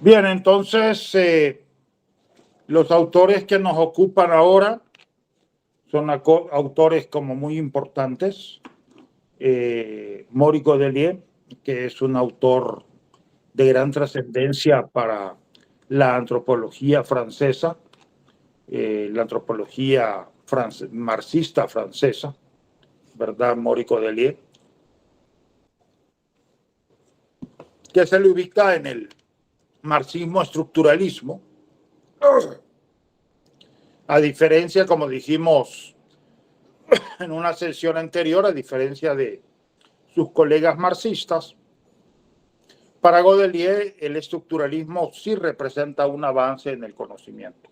Bien, entonces los autores que nos ocupan ahora son autores como muy importantes. Maurice Godelier, que es un autor de gran trascendencia para la antropología francesa, la antropología marxista francesa, ¿verdad? Maurice Godelier, que se le ubica en el marxismo-estructuralismo, a diferencia, como dijimos en una sesión anterior, a diferencia de sus colegas marxistas, para Godelier el estructuralismo sí representa un avance en el conocimiento.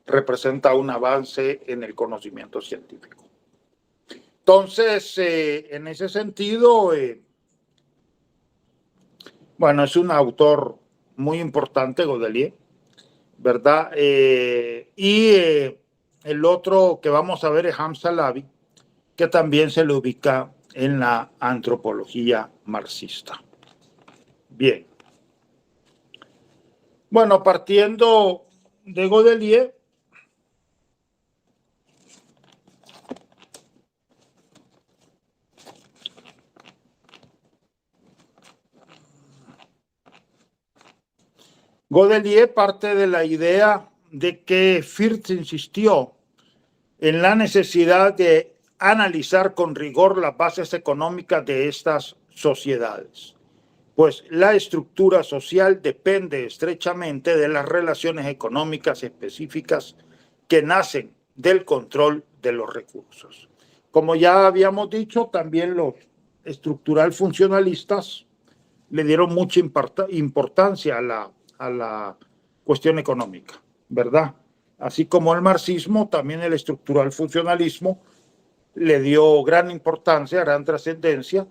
Representa un avance en el conocimiento científico. Entonces, en ese sentido, bueno, es un autor muy importante, Godelier, ¿verdad? El otro que vamos a ver es Hamza Lavi, que también se le ubica en la antropología marxista. Bien. Bueno, partiendo de Godelier, Godelier parte de la idea de que Firth insistió en la necesidad de analizar con rigor las bases económicas de estas sociedades, pues la estructura social depende estrechamente de las relaciones económicas específicas que nacen del control de los recursos. Como ya habíamos dicho, también los estructural funcionalistas le dieron mucha importancia a la cuestión económica, ¿verdad? Así como el marxismo, también el estructural funcionalismo le dio gran importancia, gran trascendencia.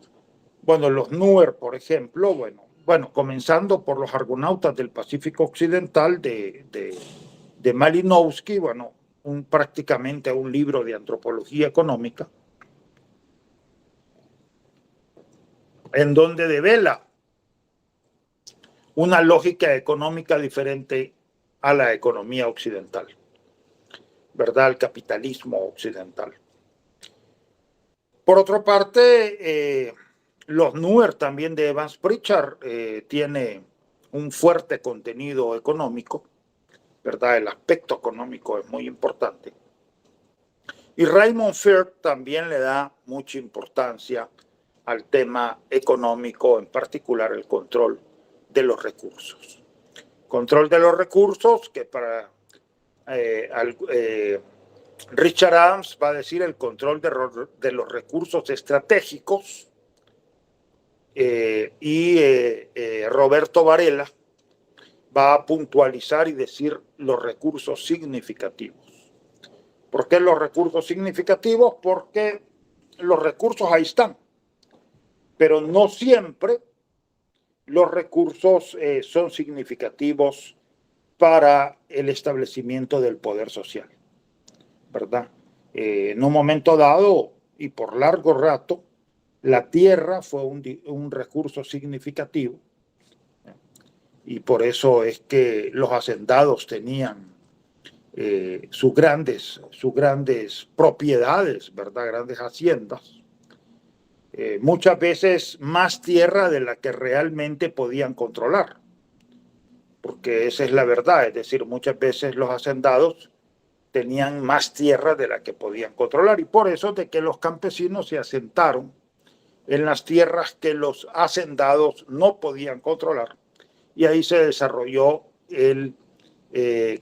Bueno, los Nuer, por ejemplo, bueno, comenzando por los argonautas del Pacífico Occidental de Malinowski, bueno, prácticamente un libro de antropología económica, en donde devela una lógica económica diferente a la economía occidental, ¿verdad? Al capitalismo occidental. Por otra parte, los Nuer también de Evans Pritchard tiene un fuerte contenido económico, ¿verdad? El aspecto económico es muy importante. Y Raymond Firth también le da mucha importancia al tema económico, en particular el control de los recursos. Control de los recursos que para Richard Adams va a decir el control de los recursos estratégicos Roberto Varela va a puntualizar y decir los recursos significativos. ¿Por qué los recursos significativos? Porque los recursos ahí están, pero no siempre los recursos son significativos para el establecimiento del poder social, ¿verdad? En un momento dado y por largo rato, la tierra fue un recurso significativo y por eso es que los hacendados tenían sus grandes propiedades, ¿verdad? Grandes haciendas. Muchas veces más tierra de la que realmente podían controlar, porque esa es la verdad, es decir, muchas veces los hacendados tenían más tierra de la que podían controlar y por eso de que los campesinos se asentaron en las tierras que los hacendados no podían controlar y ahí se desarrolló el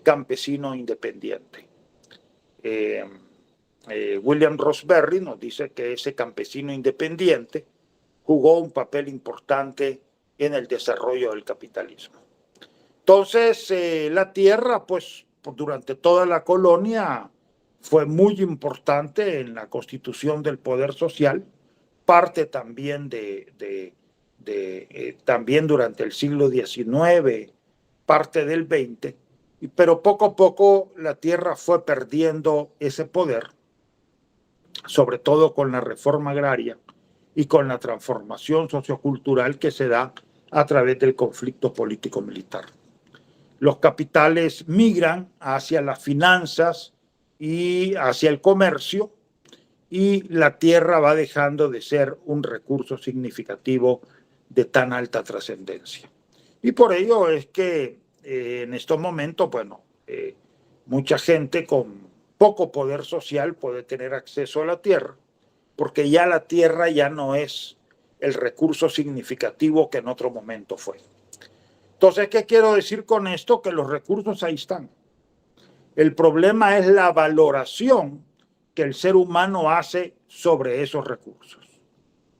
campesino independiente. William Roseberry nos dice que ese campesino independiente jugó un papel importante en el desarrollo del capitalismo. Entonces, la tierra, pues, durante toda la colonia fue muy importante en la constitución del poder social, parte también también durante el siglo XIX, parte del XX, pero poco a poco la tierra fue perdiendo ese poder, sobre todo con la reforma agraria, y con la transformación sociocultural que se da a través del conflicto político-militar. Los capitales migran hacia las finanzas y hacia el comercio, y la tierra va dejando de ser un recurso significativo de tan alta trascendencia. Y por ello es que en estos momentos, bueno, mucha gente con poco poder social puede tener acceso a la tierra, porque ya la tierra ya no es el recurso significativo que en otro momento fue. Entonces, ¿qué quiero decir con esto? Que los recursos ahí están. El problema es la valoración que el ser humano hace sobre esos recursos,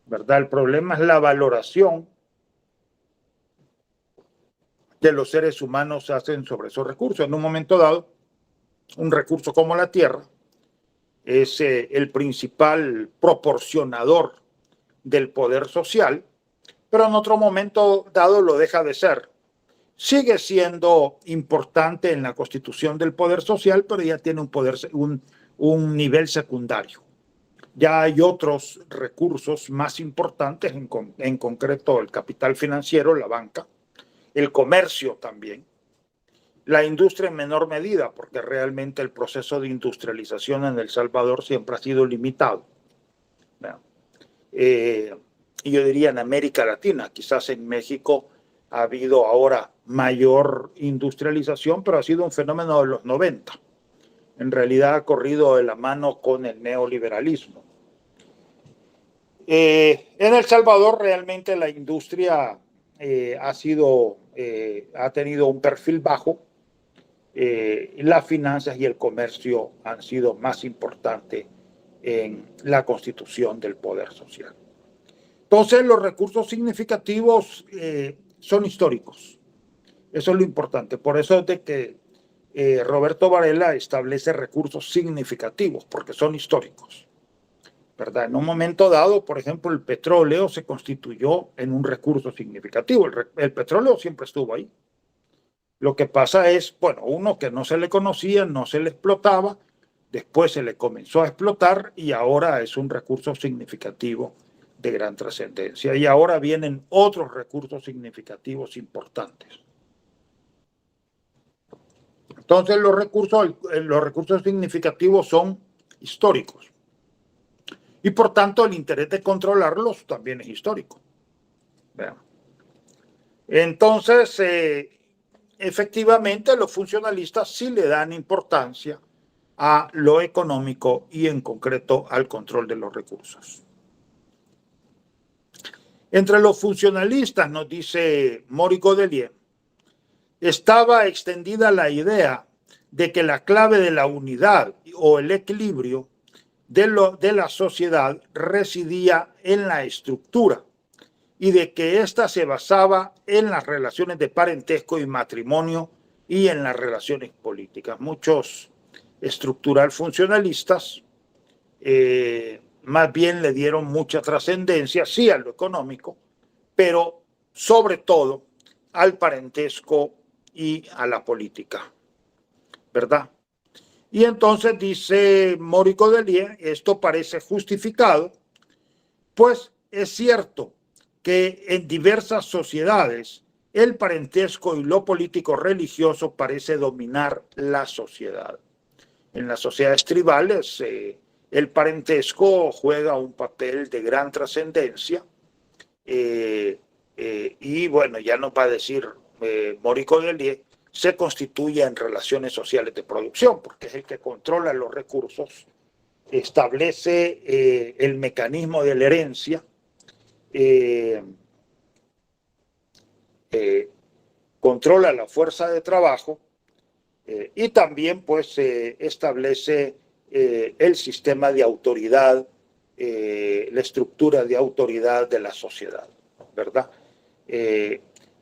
¿verdad? El problema es la valoración que los seres humanos hacen sobre esos recursos. En un momento dado, un recurso como la tierra es el principal proporcionador del poder social, pero en otro momento dado lo deja de ser. Sigue siendo importante en la constitución del poder social, pero ya tiene un nivel secundario. Ya hay otros recursos más importantes, en concreto el capital financiero, la banca, el comercio también, la industria en menor medida, porque realmente el proceso de industrialización en El Salvador siempre ha sido limitado. Y yo diría en América Latina, quizás en México ha habido ahora mayor industrialización, pero ha sido un fenómeno de los 90. En realidad ha corrido de la mano con el neoliberalismo. En El Salvador realmente la industria ha tenido un perfil bajo. Las finanzas y el comercio han sido más importantes en la constitución del poder social. Entonces, los recursos significativos son históricos. Eso es lo importante. Por eso es de que Roberto Varela establece recursos significativos, porque son históricos, ¿verdad? En un momento dado, por ejemplo, el petróleo se constituyó en un recurso significativo. El petróleo siempre estuvo ahí. Lo que pasa es, bueno, uno que no se le conocía, no se le explotaba, después se le comenzó a explotar y ahora es un recurso significativo de gran trascendencia. Y ahora vienen otros recursos significativos importantes. Entonces los recursos significativos son históricos. Y por tanto el interés de controlarlos también es histórico. Vean. Entonces, efectivamente, los funcionalistas sí le dan importancia a lo económico y en concreto al control de los recursos. Entre los funcionalistas, nos dice Maurice Godelier, estaba extendida la idea de que la clave de la unidad o el equilibrio de la sociedad residía en la estructura y de que ésta se basaba en las relaciones de parentesco y matrimonio y en las relaciones políticas. Muchos estructural funcionalistas más bien le dieron mucha trascendencia, sí, a lo económico, pero sobre todo al parentesco y a la política, ¿verdad? Y entonces dice Maurice Godelier, esto parece justificado, pues es cierto que en diversas sociedades el parentesco y lo político religioso parece dominar la sociedad. En las sociedades tribales el parentesco juega un papel de gran trascendencia y bueno, ya nos va a decir Maurice Godelier, se constituye en relaciones sociales de producción, porque es el que controla los recursos, establece el mecanismo de la herencia, controla la fuerza de trabajo y también pues establece el sistema de autoridad, la estructura de autoridad de la sociedad, ¿verdad?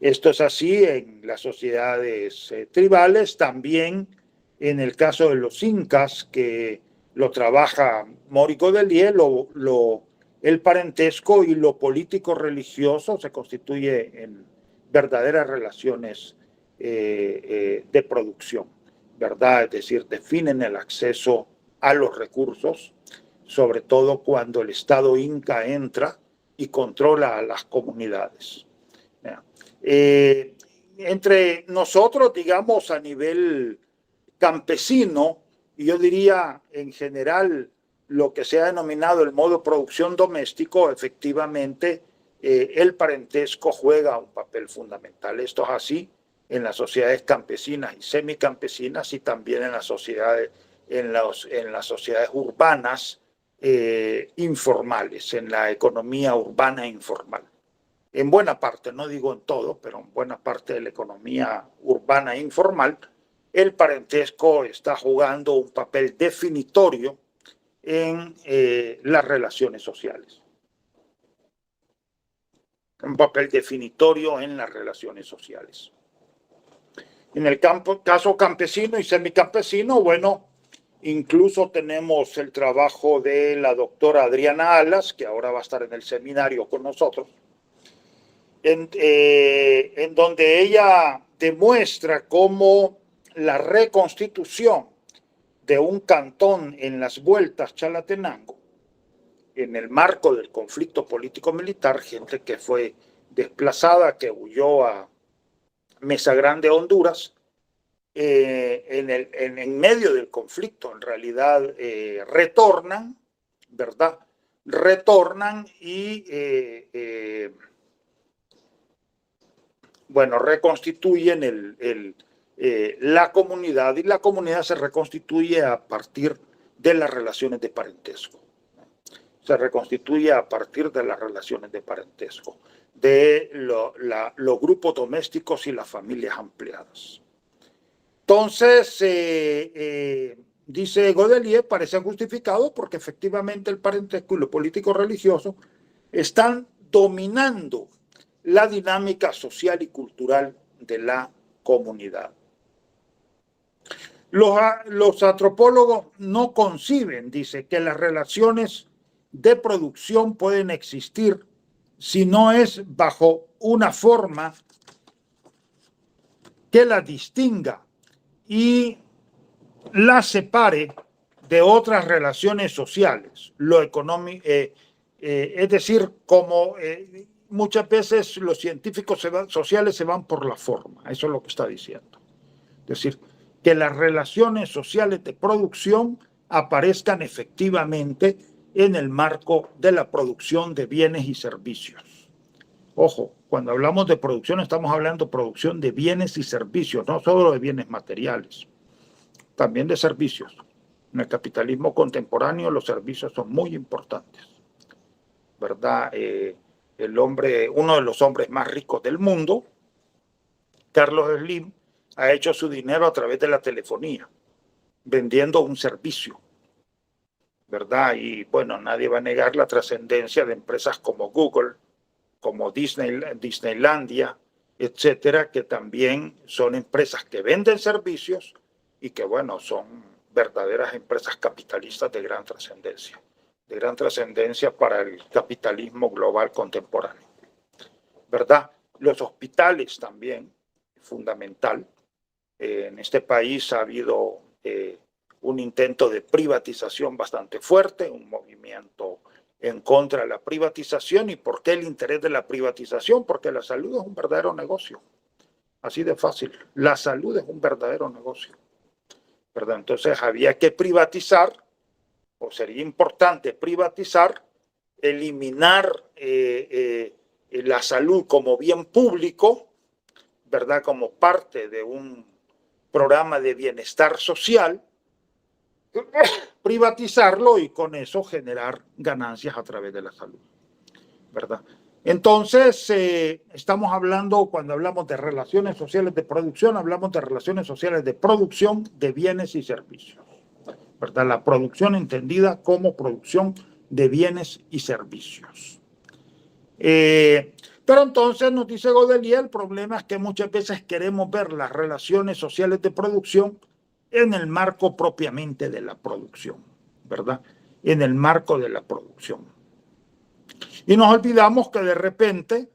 Esto es así en las sociedades tribales, también en el caso de los incas, que lo trabaja Maurice Godelier, el parentesco y lo político-religioso se constituye en verdaderas relaciones de producción, ¿verdad? Es decir, definen el acceso a los recursos, sobre todo cuando el Estado inca entra y controla a las comunidades. Entre nosotros, digamos, a nivel campesino, y yo diría en general lo que se ha denominado el modo de producción doméstico, efectivamente el parentesco juega un papel fundamental. Esto es así en las sociedades campesinas y semicampesinas y también en las sociedades, en las sociedades urbanas informales, en la economía urbana informal. En buena parte, no digo en todo, pero en buena parte de la economía urbana informal, el parentesco está jugando un papel definitorio en las relaciones sociales. Un papel definitorio en las relaciones sociales. En el caso campesino y semicampesino, bueno, incluso tenemos el trabajo de la doctora Adriana Alas, que ahora va a estar en el seminario con nosotros, en donde ella demuestra cómo la reconstitución de un cantón en las Vueltas Chalatenango, en el marco del conflicto político-militar, gente que fue desplazada, que huyó a Mesa Grande, Honduras, en medio del conflicto, en realidad retornan, ¿verdad? Retornan y bueno, reconstituyen la comunidad, y la comunidad se reconstituye a partir de las relaciones de parentesco. Se reconstituye a partir de las relaciones de parentesco, de los grupos domésticos y las familias ampliadas. Entonces, dice Godelier, parece justificado porque efectivamente el parentesco y lo político religioso están dominando la dinámica social y cultural de la comunidad. Los antropólogos no conciben, dice, que las relaciones de producción pueden existir si no es bajo una forma que la distinga y la separe de otras relaciones sociales, lo económico, es decir, como muchas veces los científicos sociales se van por la forma, eso es lo que está diciendo. Es decir, que las relaciones sociales de producción aparezcan efectivamente en el marco de la producción de bienes y servicios. Ojo, cuando hablamos de producción estamos hablando de producción de bienes y servicios, no solo de bienes materiales, también de servicios. En el capitalismo contemporáneo los servicios son muy importantes, ¿verdad? Uno de los hombres más ricos del mundo, Carlos Slim, ha hecho su dinero a través de la telefonía, vendiendo un servicio, ¿verdad? Y bueno, nadie va a negar la trascendencia de empresas como Google, como Disneylandia, etcétera, que también son empresas que venden servicios y que, bueno, son verdaderas empresas capitalistas de gran trascendencia para el capitalismo global contemporáneo, ¿verdad? Los hospitales también, fundamental. En este país ha habido un intento de privatización bastante fuerte, un movimiento en contra de la privatización. ¿Y por qué el interés de la privatización? Porque la salud es un verdadero negocio. Así de fácil. La salud es un verdadero negocio, ¿verdad? Entonces había que privatizar, o sería importante privatizar, eliminar la salud como bien público, ¿verdad? Como parte de un programa de bienestar social, privatizarlo y con eso generar ganancias a través de la salud, ¿verdad? Entonces, estamos hablando, cuando hablamos de relaciones sociales de producción, hablamos de relaciones sociales de producción de bienes y servicios, ¿verdad? La producción entendida como producción de bienes y servicios. Pero entonces nos dice Godelier, el problema es que muchas veces queremos ver las relaciones sociales de producción en el marco propiamente de la producción, ¿verdad? En el marco de la producción. Y nos olvidamos que de repente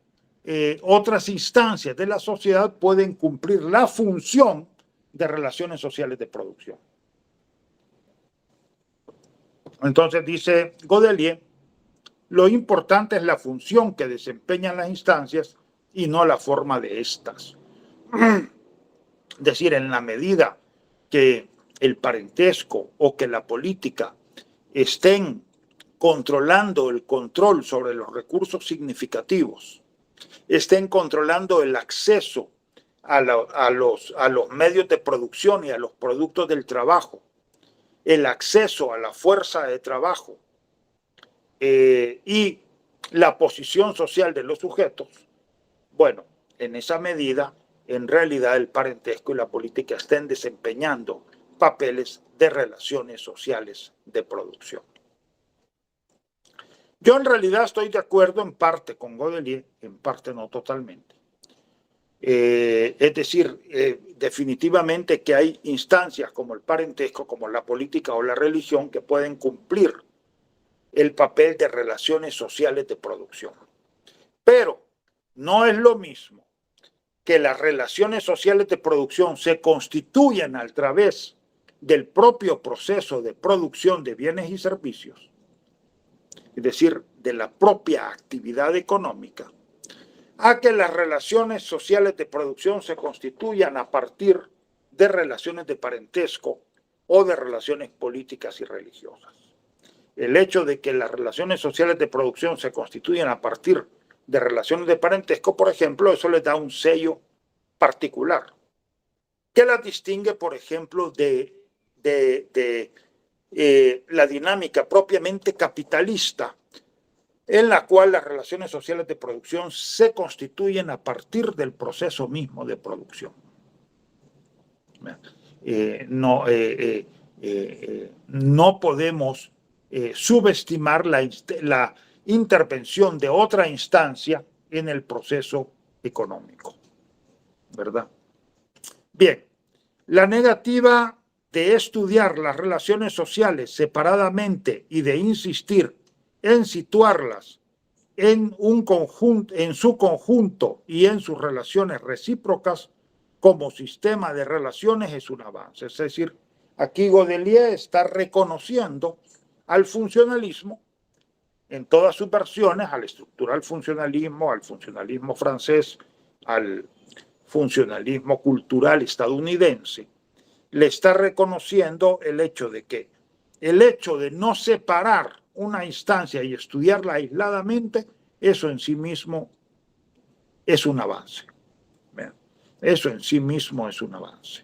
otras instancias de la sociedad pueden cumplir la función de relaciones sociales de producción. Entonces dice Godelier, Lo importante es la función que desempeñan las instancias y no la forma de estas. Es decir, en la medida que el parentesco o que la política estén controlando el control sobre los recursos significativos, estén controlando el acceso a los medios de producción y a los productos del trabajo, el acceso a la fuerza de trabajo y la posición social de los sujetos, bueno, en esa medida, en realidad el parentesco y la política estén desempeñando papeles de relaciones sociales de producción. Yo en realidad estoy de acuerdo en parte con Godelier, en parte no totalmente. Es decir, definitivamente que hay instancias como el parentesco, como la política o la religión que pueden cumplir el papel de relaciones sociales de producción. Pero no es lo mismo que las relaciones sociales de producción se constituyan a través del propio proceso de producción de bienes y servicios, es decir, de la propia actividad económica, a que las relaciones sociales de producción se constituyan a partir de relaciones de parentesco o de relaciones políticas y religiosas. El hecho de que las relaciones sociales de producción se constituyan a partir de relaciones de parentesco, por ejemplo, eso les da un sello particular que las distingue, por ejemplo, de la dinámica propiamente capitalista, en la cual las relaciones sociales de producción se constituyen a partir del proceso mismo de producción. No podemos subestimar la intervención de otra instancia en el proceso económico, ¿verdad? Bien, la negativa de estudiar las relaciones sociales separadamente y de insistir en situarlas en su conjunto y en sus relaciones recíprocas como sistema de relaciones es un avance. Es decir, aquí Godelier está reconociendo al funcionalismo en todas sus versiones, al estructural funcionalismo, al funcionalismo francés, al funcionalismo cultural estadounidense, le está reconociendo el hecho de que el hecho de no separar una instancia y estudiarla aisladamente, eso en sí mismo es un avance. Eso en sí mismo es un avance.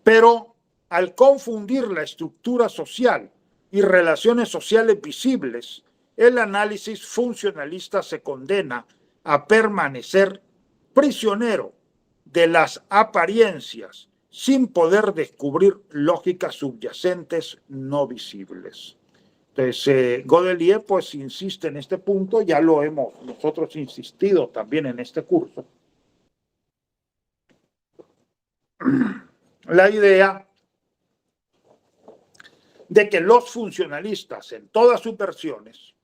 Pero al confundir la estructura social y relaciones sociales visibles, el análisis funcionalista se condena a permanecer prisionero de las apariencias sin poder descubrir lógicas subyacentes no visibles. Entonces, Godelier pues insiste en este punto, ya lo hemos nosotros insistido también en este curso. La idea de que los funcionalistas en todas sus versiones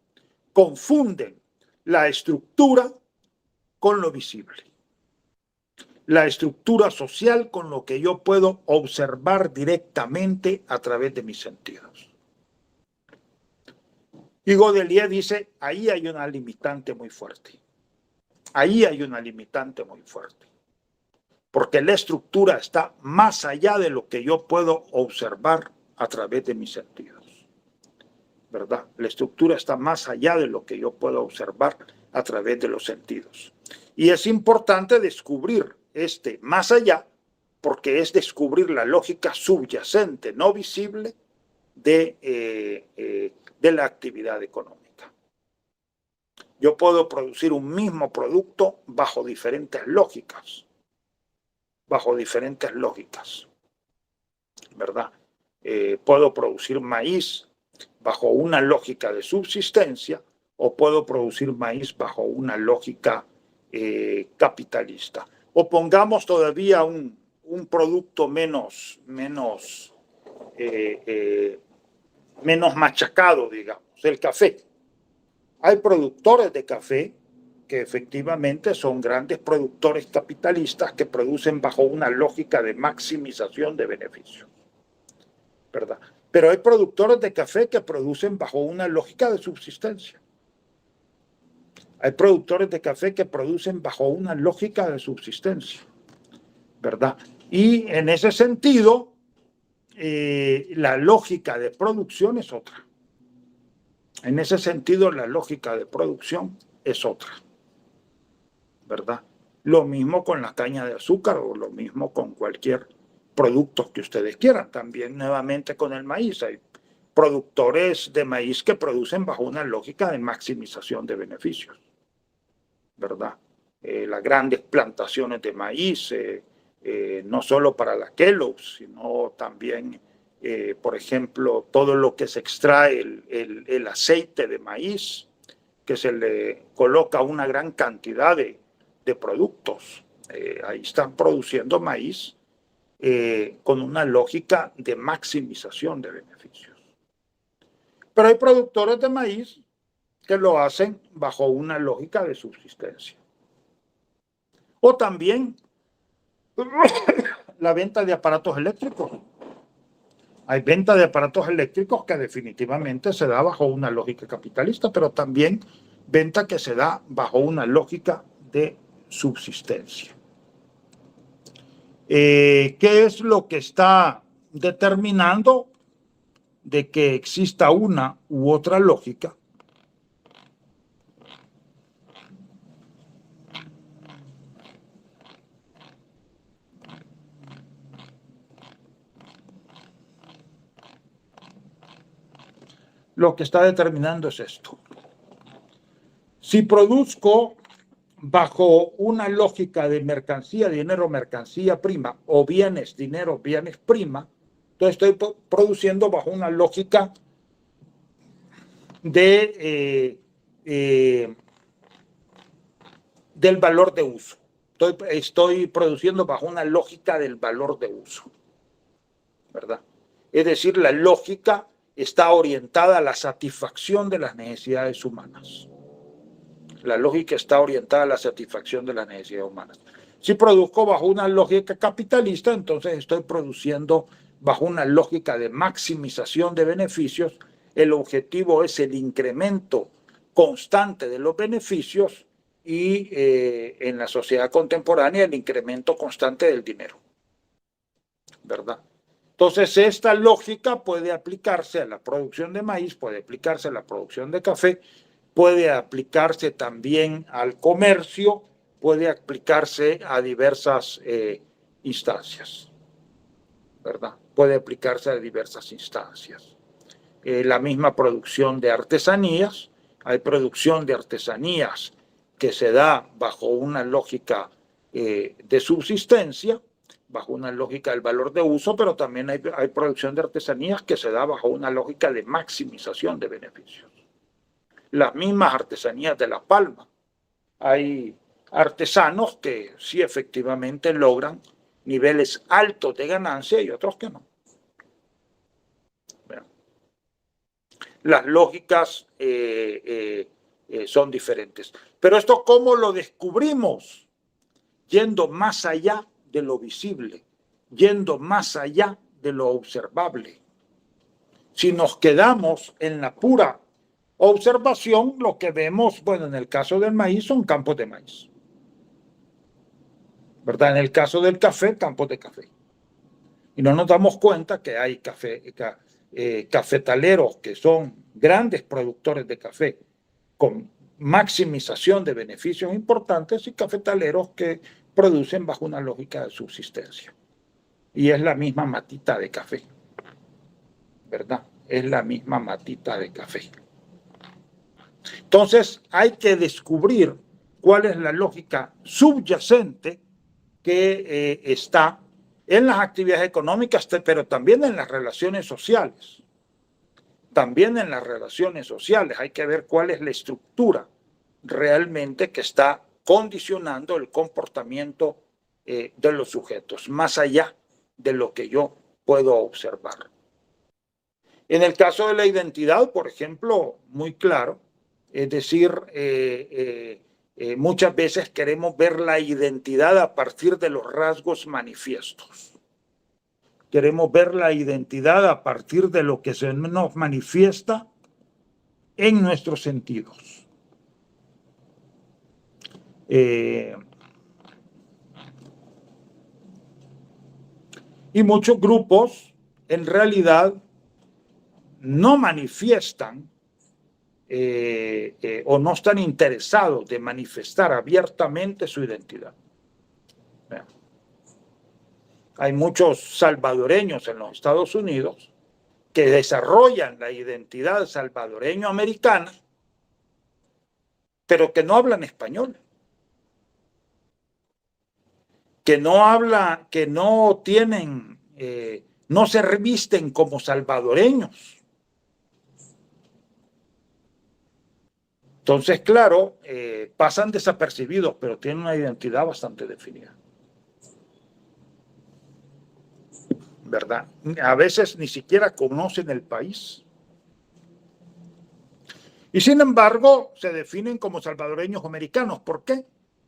confunden la estructura con lo visible, la estructura social con lo que yo puedo observar directamente a través de mis sentidos. Y Godelier dice, ahí hay una limitante muy fuerte. Ahí hay una limitante muy fuerte. Porque la estructura está más allá de lo que yo puedo observar a través de mis sentidos. ¿Verdad? La estructura está más allá de lo que yo puedo observar a través de los sentidos. Y es importante descubrir este más allá, porque es descubrir la lógica subyacente, no visible, de la actividad económica. Yo puedo producir un mismo producto bajo diferentes lógicas. ¿Verdad? Puedo producir maíz bajo una lógica de subsistencia o puedo producir maíz bajo una lógica capitalista. O pongamos todavía un producto menos machacado, digamos, el café. Hay productores de café que efectivamente son grandes productores capitalistas que producen bajo una lógica de maximización de beneficios. ¿verdad? Pero hay productores de café que producen bajo una lógica de subsistencia. Hay productores de café que producen bajo una lógica de subsistencia, ¿verdad? Y en ese sentido, la lógica de producción es otra. En ese sentido, la lógica de producción es otra, ¿verdad? Lo mismo con la caña de azúcar o lo mismo con cualquier producto que ustedes quieran. También nuevamente con el maíz. Hay productores de maíz que producen bajo una lógica de maximización de beneficios, ¿verdad? Las grandes plantaciones de maíz, no solo para la Kellogg's, sino también, por ejemplo, todo lo que se extrae, el aceite de maíz, que se le coloca una gran cantidad de productos. Ahí están produciendo maíz con una lógica de maximización de beneficios. Pero hay productores de maíz que lo hacen bajo una lógica de subsistencia. O también la venta de aparatos eléctricos. Hay venta de aparatos eléctricos que definitivamente se da bajo una lógica capitalista, pero también venta que se da bajo una lógica de subsistencia. ¿Qué es lo que está determinando de que exista una u otra lógica? Lo que está determinando es esto. Si produzco bajo una lógica de mercancía, dinero, mercancía, prima, o bienes, dinero, bienes, prima, entonces estoy produciendo bajo una lógica de, del valor de uso. Estoy produciendo bajo una lógica del valor de uso, ¿verdad? Es decir, la lógica está orientada a la satisfacción de las necesidades humanas. La lógica está orientada a la satisfacción de las necesidades humanas. Si produzco bajo una lógica capitalista, entonces estoy produciendo bajo una lógica de maximización de beneficios. El objetivo es el incremento constante de los beneficios y en la sociedad contemporánea el incremento constante del dinero, ¿verdad? Entonces, esta lógica puede aplicarse a la producción de maíz, puede aplicarse a la producción de café, puede aplicarse también al comercio, puede aplicarse a diversas instancias, ¿verdad? Puede aplicarse a diversas instancias. La misma producción de artesanías, hay producción de artesanías que se da bajo una lógica de subsistencia, bajo una lógica del valor de uso, pero también hay producción de artesanías que se da bajo una lógica de maximización de beneficios. Las mismas artesanías de La Palma. Hay artesanos que sí efectivamente logran niveles altos de ganancia y otros que no. Bueno, las lógicas son diferentes. Pero esto, ¿cómo lo descubrimos? Yendo más allá de lo visible, yendo más allá de lo observable. Si nos quedamos en la pura observación, lo que vemos, bueno, en el caso del maíz son campos de maíz, ¿verdad? En el caso del café, campos de café. Y no nos damos cuenta que hay cafetaleros que son grandes productores de café con maximización de beneficios importantes y cafetaleros que producen bajo una lógica de subsistencia. Y es la misma matita de café, ¿verdad? Es la misma matita de café. Entonces hay que descubrir cuál es la lógica subyacente que está en las actividades económicas, pero también en las relaciones sociales. También en las relaciones sociales hay que ver cuál es la estructura realmente que está condicionando el comportamiento de los sujetos, más allá de lo que yo puedo observar. En el caso de la identidad, por ejemplo, muy claro, es decir, muchas veces queremos ver la identidad a partir de los rasgos manifiestos. queremos ver la identidad a partir de lo que se nos manifiesta en nuestros sentidos. Y muchos grupos en realidad no manifiestan o no están interesados de manifestar abiertamente su identidad. Hay muchos salvadoreños en los Estados Unidos que desarrollan la identidad salvadoreño-americana, pero que no hablan español, que no tienen, no se revisten como salvadoreños. Entonces, claro, pasan desapercibidos, pero tienen una identidad bastante definida. ¿Verdad? A veces ni siquiera conocen el país. Y sin embargo, se definen como salvadoreños americanos. ¿Por qué?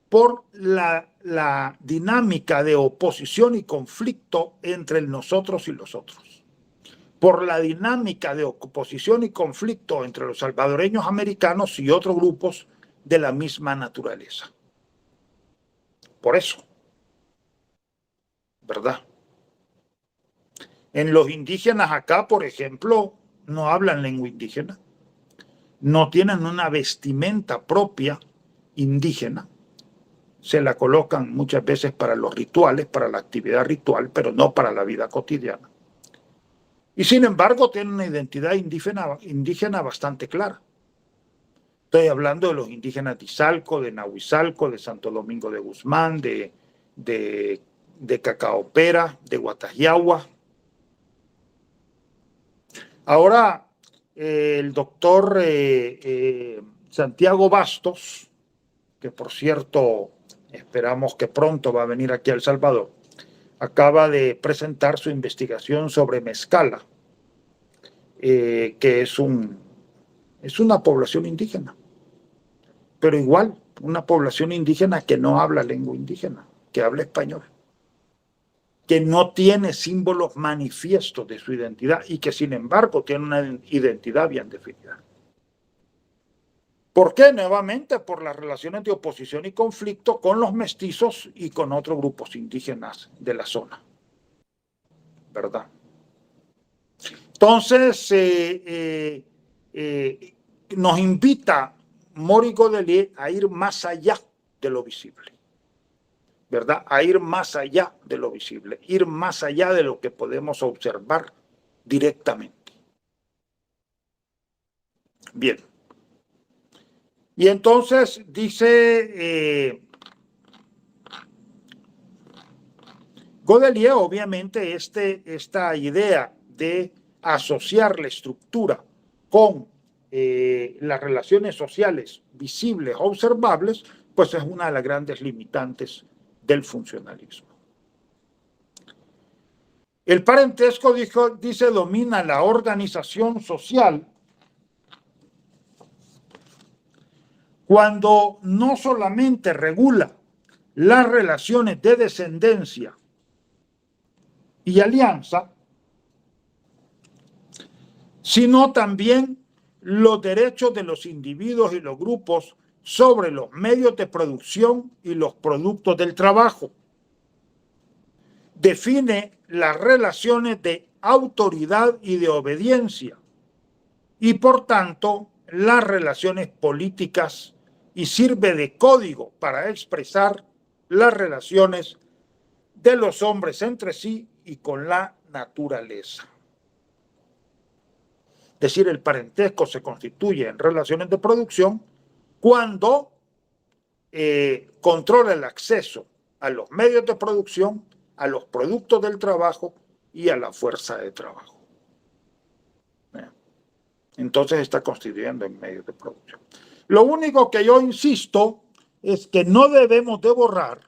Por la dinámica de oposición y conflicto entre nosotros y los otros. Por la dinámica de oposición y conflicto entre los salvadoreños americanos y otros grupos de la misma naturaleza. Por eso. ¿Verdad? En los indígenas acá, por ejemplo, no hablan lengua indígena, no tienen una vestimenta propia indígena, se la colocan muchas veces para los rituales, para la actividad ritual, pero no para la vida cotidiana. Y sin embargo tienen una identidad indígena bastante clara. Estoy hablando de los indígenas de Izalco, de Nahuizalco, de Santo Domingo de Guzmán, de Cacaopera, de Guatajiagua. Ahora, el doctor Santiago Bastos, que por cierto esperamos que pronto va a venir aquí a El Salvador, acaba de presentar su investigación sobre Mezcala, que es una población indígena, pero igual, una población indígena que no habla lengua indígena, que habla español, que no tiene símbolos manifiestos de su identidad y que sin embargo tiene una identidad bien definida. ¿Por qué? Nuevamente por las relaciones de oposición y conflicto con los mestizos y con otros grupos indígenas de la zona. ¿Verdad? Entonces, nos invita Maurice Godelier a ir más allá de lo visible. ¿Verdad? A ir más allá de lo visible, ir más allá de lo que podemos observar directamente. Bien. Y entonces dice Godelier, obviamente, esta idea de asociar la estructura con las relaciones sociales visibles, observables, pues es una de las grandes limitantes del funcionalismo. El parentesco, dice, domina la organización social cuando no solamente regula las relaciones de descendencia y alianza, sino también los derechos de los individuos y los grupos sobre los medios de producción y los productos del trabajo. Define las relaciones de autoridad y de obediencia y, por tanto, las relaciones políticas y sirve de código para expresar las relaciones de los hombres entre sí y con la naturaleza. Es decir, el parentesco se constituye en relaciones de producción cuando controla el acceso a los medios de producción, a los productos del trabajo y a la fuerza de trabajo. Entonces está constituyendo en medios de producción. Lo único que yo insisto es que no debemos de borrar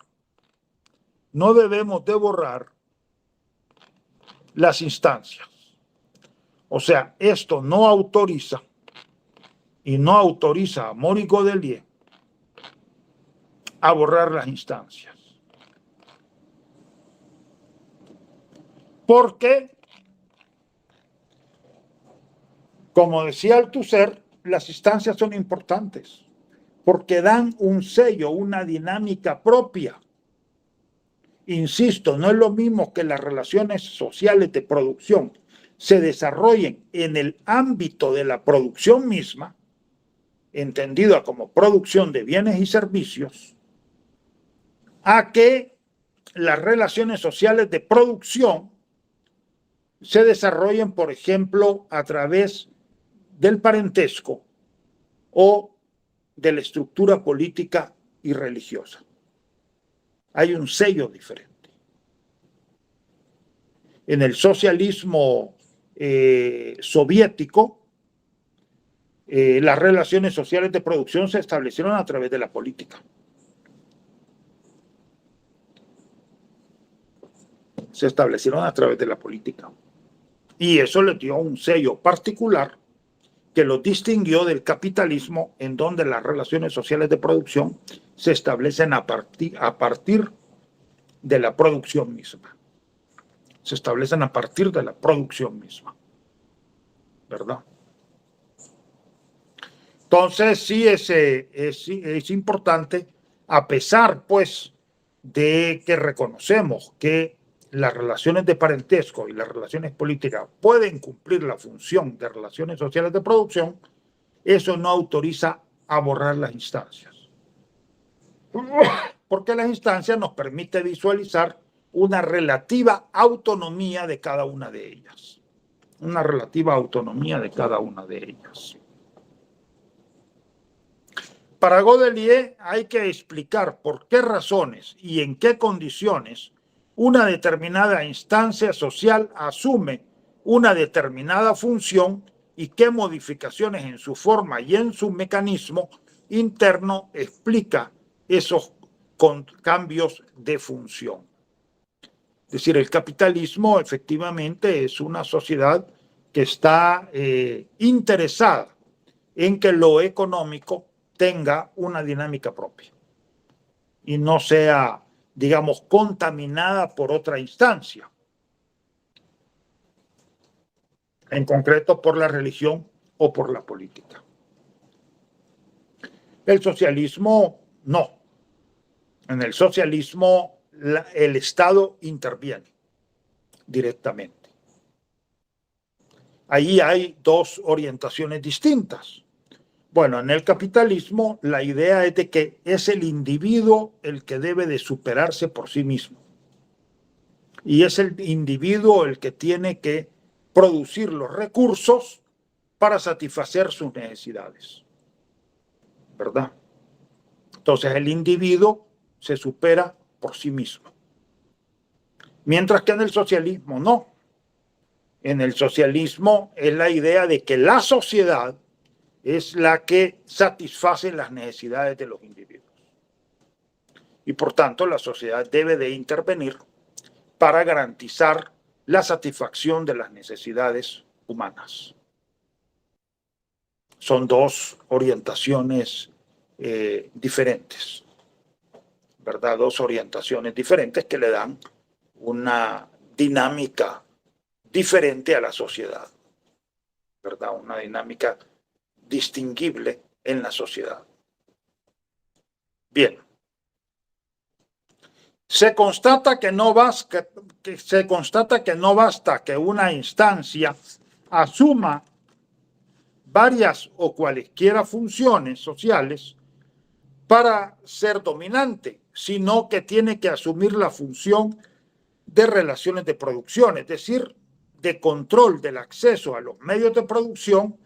las instancias. O sea, esto no autoriza y no autoriza a Maurice Godelier a borrar las instancias. Porque, como decía Althusser, las instancias son importantes porque dan un sello, una dinámica propia. Insisto, no es lo mismo que las relaciones sociales de producción se desarrollen en el ámbito de la producción misma, entendida como producción de bienes y servicios, a que las relaciones sociales de producción se desarrollen, por ejemplo, a través del parentesco o de la estructura política y religiosa. Hay un sello diferente. En el socialismo soviético, las relaciones sociales de producción se establecieron a través de la política. Se establecieron a través de la política. Y eso le dio un sello particular que lo distinguió del capitalismo, en donde las relaciones sociales de producción se establecen a partir de la producción misma. Se establecen a partir de la producción misma. ¿Verdad? Entonces, sí es importante, a pesar, pues, de que reconocemos que las relaciones de parentesco y las relaciones políticas pueden cumplir la función de relaciones sociales de producción, eso no autoriza a borrar las instancias. Porque las instancias nos permiten visualizar una relativa autonomía de cada una de ellas. Una relativa autonomía de cada una de ellas. Para Godelier hay que explicar por qué razones y en qué condiciones una determinada instancia social asume una determinada función y qué modificaciones en su forma y en su mecanismo interno explica esos cambios de función. Es decir, el capitalismo efectivamente es una sociedad que está interesada en que lo económico tenga una dinámica propia y no sea, digamos, contaminada por otra instancia, en concreto por la religión o por la política. El socialismo no. En el socialismo el Estado interviene directamente. Ahí hay dos orientaciones distintas. Bueno, en el capitalismo la idea es de que es el individuo el que debe de superarse por sí mismo. Y es el individuo el que tiene que producir los recursos para satisfacer sus necesidades. ¿Verdad? Entonces el individuo se supera por sí mismo. Mientras que en el socialismo no. En el socialismo es la idea de que la sociedad es la que satisface las necesidades de los individuos. Y por tanto la sociedad debe de intervenir para garantizar la satisfacción de las necesidades humanas. Son dos orientaciones diferentes, ¿verdad? Dos orientaciones diferentes que le dan una dinámica diferente a la sociedad, ¿verdad? Una dinámica distinguible en la sociedad. Bien. Se constata que no basta que una instancia asuma varias o cualesquiera funciones sociales para ser dominante, sino que tiene que asumir la función de relaciones de producción, es decir, de control del acceso a los medios de producción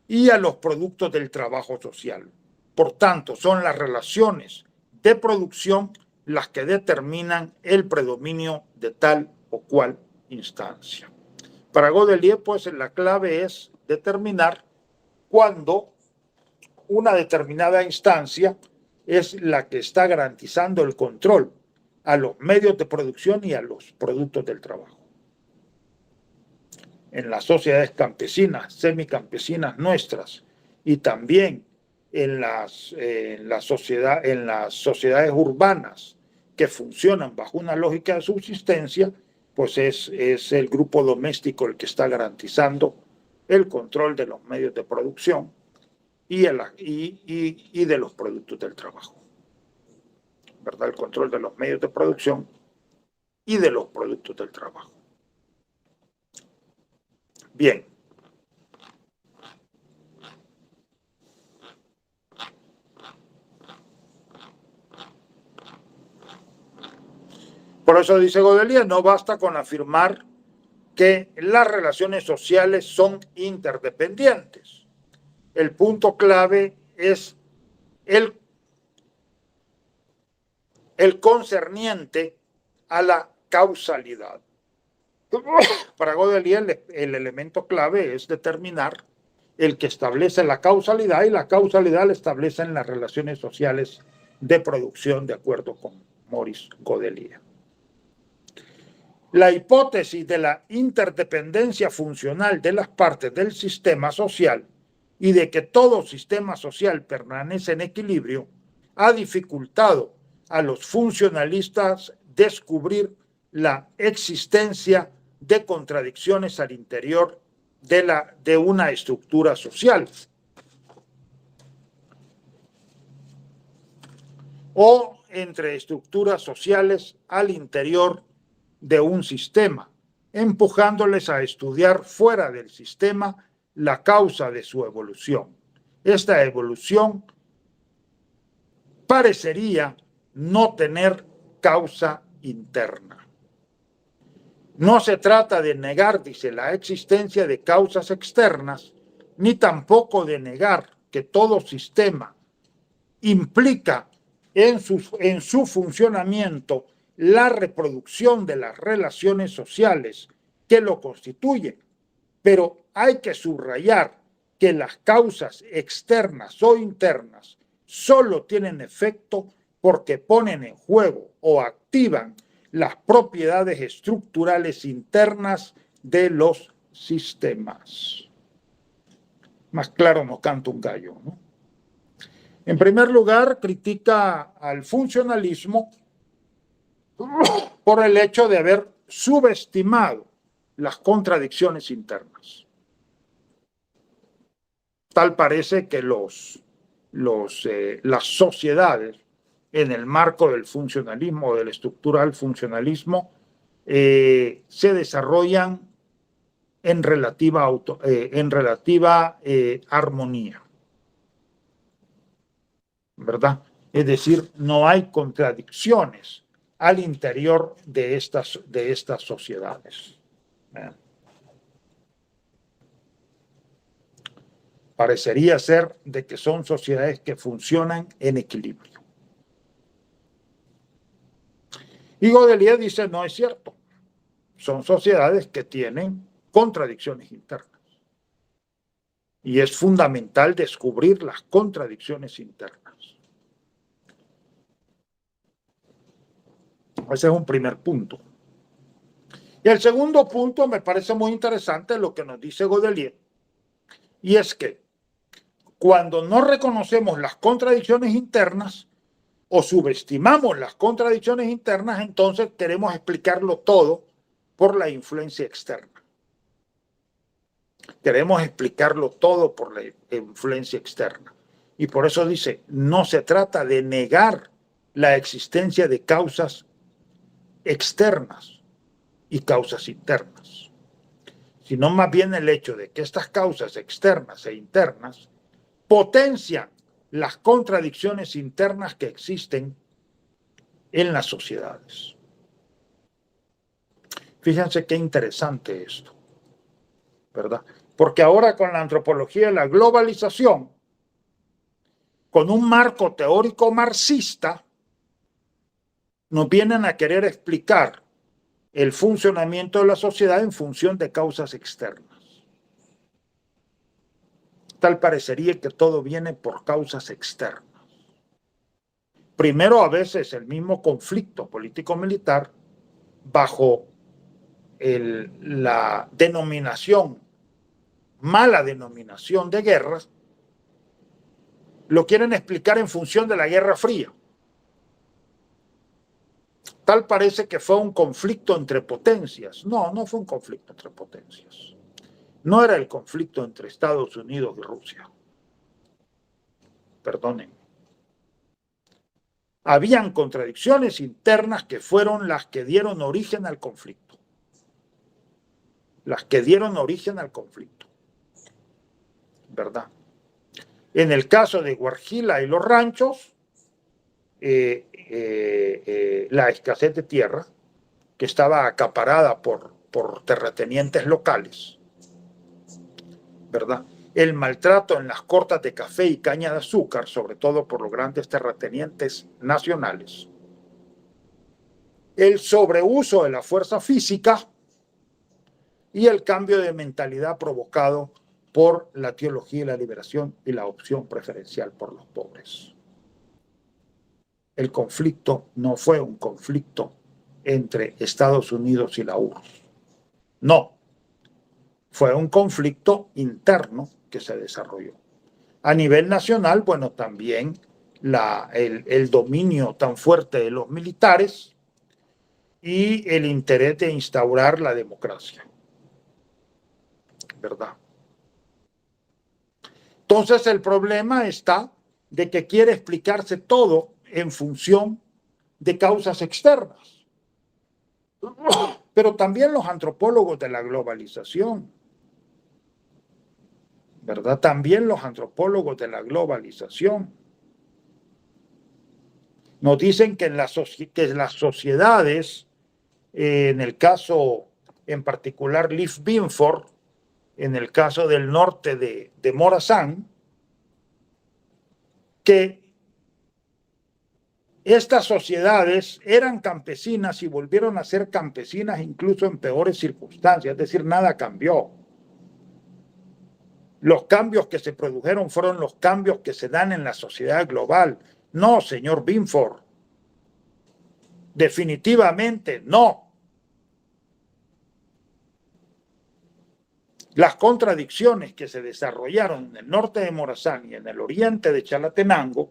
y a los productos del trabajo social. Por tanto, son las relaciones de producción las que determinan el predominio de tal o cual instancia. Para Godelier, pues, la clave es determinar cuándo una determinada instancia es la que está garantizando el control a los medios de producción y a los productos del trabajo. En las sociedades campesinas, semicampesinas nuestras, y también en las sociedades urbanas que funcionan bajo una lógica de subsistencia, pues es el grupo doméstico el que está garantizando el control de los medios de producción y de los productos del trabajo, ¿verdad? El control de los medios de producción y de los productos del trabajo. Bien. Por eso dice Godelier, no basta con afirmar que las relaciones sociales son interdependientes. El punto clave es el concerniente a la causalidad. Para Godelier el elemento clave es determinar el que establece la causalidad, y la causalidad la establecen las relaciones sociales de producción, de acuerdo con Maurice Godelier. La hipótesis de la interdependencia funcional de las partes del sistema social y de que todo sistema social permanece en equilibrio ha dificultado a los funcionalistas descubrir la existencia de contradicciones al interior de una estructura social, o entre estructuras sociales al interior de un sistema, empujándoles a estudiar fuera del sistema la causa de su evolución. Esta evolución parecería no tener causa interna. No se trata de negar, dice, la existencia de causas externas, ni tampoco de negar que todo sistema implica en su funcionamiento la reproducción de las relaciones sociales que lo constituyen, pero hay que subrayar que las causas externas o internas solo tienen efecto porque ponen en juego o activan las propiedades estructurales internas de los sistemas. Más claro no canta un gallo, ¿no? En primer lugar, critica al funcionalismo por el hecho de haber subestimado las contradicciones internas. Tal parece que las sociedades, en el marco del funcionalismo, del estructural funcionalismo, se desarrollan en relativa armonía, ¿verdad? Es decir, no hay contradicciones al interior de estas sociedades. Parecería ser de que son sociedades que funcionan en equilibrio. Y Godelier dice, no es cierto. Son sociedades que tienen contradicciones internas. Y es fundamental descubrir las contradicciones internas. Ese es un primer punto. Y el segundo punto me parece muy interesante lo que nos dice Godelier, y es que cuando no reconocemos las contradicciones internas o subestimamos las contradicciones internas, entonces queremos explicarlo todo por la influencia externa. Queremos explicarlo todo por la influencia externa. Y por eso dice, no se trata de negar la existencia de causas externas y causas internas, sino más bien el hecho de que estas causas externas e internas potencian las contradicciones internas que existen en las sociedades. Fíjense qué interesante esto, ¿verdad? Porque ahora con la antropología de la globalización, con un marco teórico marxista, nos vienen a querer explicar el funcionamiento de la sociedad en función de causas externas. Tal parecería que todo viene por causas externas. Primero, a veces el mismo conflicto político-militar bajo la denominación, mala denominación de guerras, lo quieren explicar en función de la Guerra Fría. Tal parece que fue un conflicto entre potencias. No, no fue un conflicto entre potencias. No era el conflicto entre Estados Unidos y Rusia. Perdonen. Habían contradicciones internas que fueron las que dieron origen al conflicto. Las que dieron origen al conflicto. ¿Verdad? En el caso de Guarjila y los ranchos, la escasez de tierra, que estaba acaparada por terratenientes locales, ¿verdad? El maltrato en las cortas de café y caña de azúcar, sobre todo por los grandes terratenientes nacionales, el sobreuso de la fuerza física y el cambio de mentalidad provocado por la teología de la liberación y la opción preferencial por los pobres. El conflicto no fue un conflicto entre Estados Unidos y la URSS. No, fue un conflicto interno que se desarrolló. A nivel nacional, bueno, también el dominio tan fuerte de los militares y el interés de instaurar la democracia, ¿verdad? Entonces el problema está de que quiere explicarse todo en función de causas externas. Pero también los antropólogos de la globalización, ¿verdad? También los antropólogos de la globalización nos dicen que las sociedades, en el caso en particular Leif Binford, en el caso del norte de Morazán, que estas sociedades eran campesinas y volvieron a ser campesinas incluso en peores circunstancias, es decir, nada cambió. Los cambios que se produjeron fueron los cambios que se dan en la sociedad global. No, señor Binford. Definitivamente no. Las contradicciones que se desarrollaron en el norte de Morazán y en el oriente de Chalatenango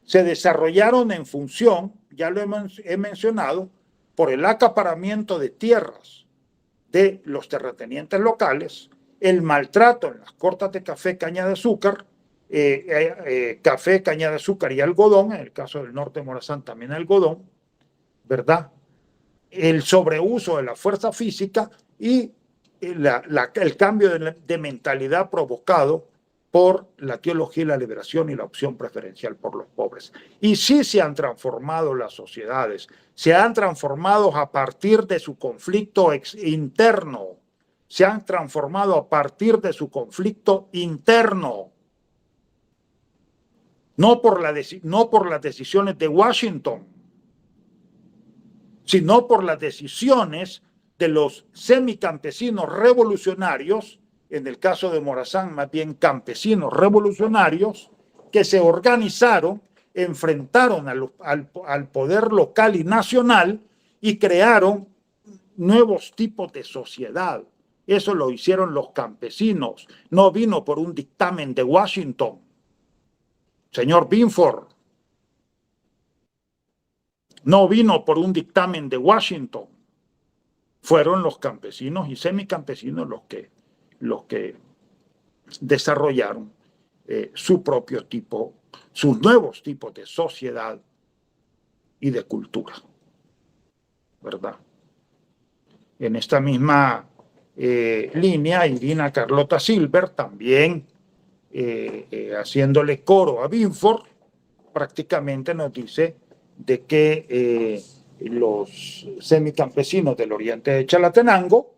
se desarrollaron en función, ya lo he mencionado, por el acaparamiento de tierras de los terratenientes locales, el maltrato en las cortas de café, caña de azúcar, café, caña de azúcar y algodón, en el caso del norte de Morazán también algodón, ¿verdad? El sobreuso de la fuerza física y el cambio de mentalidad provocado por la teología y la liberación y la opción preferencial por los pobres. Y sí se han transformado las sociedades, se han transformado a partir de su conflicto interno, se han transformado a partir de su conflicto interno, no por las decisiones de Washington, sino por las decisiones de los semicampesinos revolucionarios, en el caso de Morazán más bien campesinos revolucionarios, que se organizaron, enfrentaron al poder local y nacional y crearon nuevos tipos de sociedad. Eso lo hicieron los campesinos, no vino por un dictamen de Washington. Señor Binford, no vino por un dictamen de Washington. Fueron los campesinos y semicampesinos los que desarrollaron su propio tipo, sus nuevos tipos de sociedad y de cultura, ¿verdad? En esta misma línea, Irina Carlota Silver también haciéndole coro a Binford, prácticamente nos dice de que los semicampesinos del oriente de Chalatenango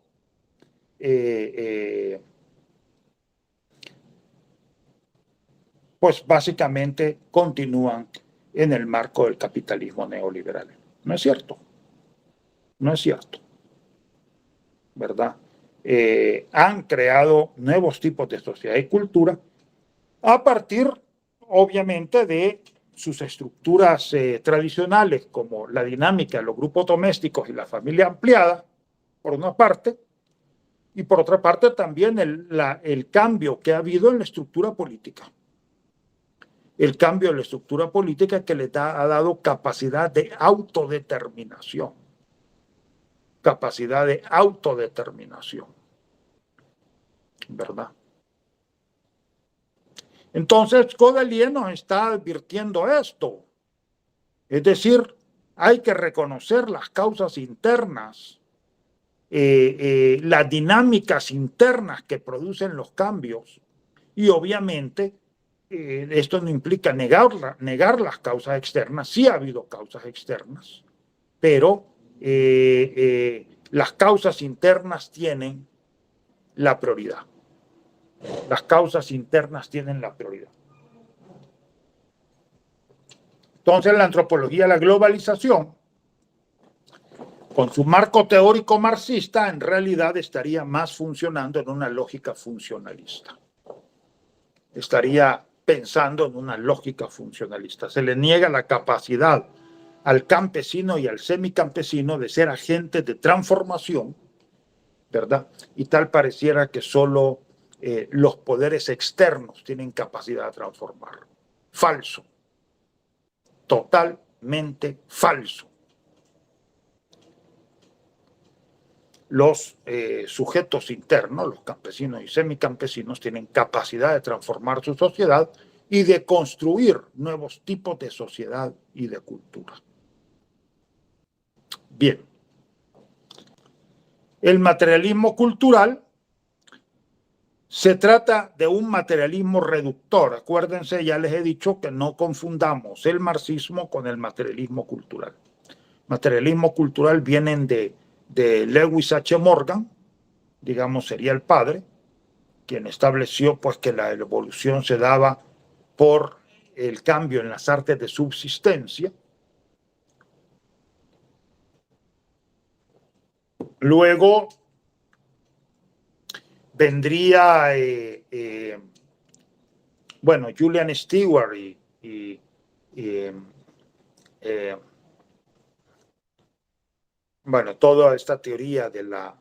pues básicamente continúan en el marco del capitalismo neoliberal. ¿No es cierto? No es cierto, ¿verdad? Han creado nuevos tipos de sociedad y cultura a partir, obviamente, de sus estructuras tradicionales, como la dinámica de los grupos domésticos y la familia ampliada, por una parte, y por otra parte también el cambio que ha habido en la estructura política. el cambio de la estructura política que les ha dado capacidad de autodeterminación. Capacidad de autodeterminación. ¿Verdad? Entonces, Godelier nos está advirtiendo esto. Es decir, hay que reconocer las causas internas, las dinámicas internas que producen los cambios. Y obviamente, esto no implica negar las causas externas. Sí ha habido causas externas, pero las causas internas tienen la prioridad. Las causas internas tienen la prioridad. Entonces, la antropología de la globalización, con su marco teórico marxista, en realidad estaría más funcionando en una lógica funcionalista. Estaría pensando en una lógica funcionalista. Se le niega la capacidad al campesino y al semicampesino de ser agentes de transformación, ¿verdad? Y tal pareciera que solo los poderes externos tienen capacidad de transformar. Falso. Totalmente falso. Los sujetos internos, los campesinos y semicampesinos, tienen capacidad de transformar su sociedad y de construir nuevos tipos de sociedad y de cultura. Bien. El materialismo cultural se trata de un materialismo reductor. Acuérdense, ya les he dicho que no confundamos el marxismo con el materialismo cultural. Materialismo cultural vienen de Lewis H. Morgan, digamos, sería el padre, quien estableció pues que la evolución se daba por el cambio en las artes de subsistencia. Luego vendría, bueno, Julian Stewart bueno, toda esta teoría de la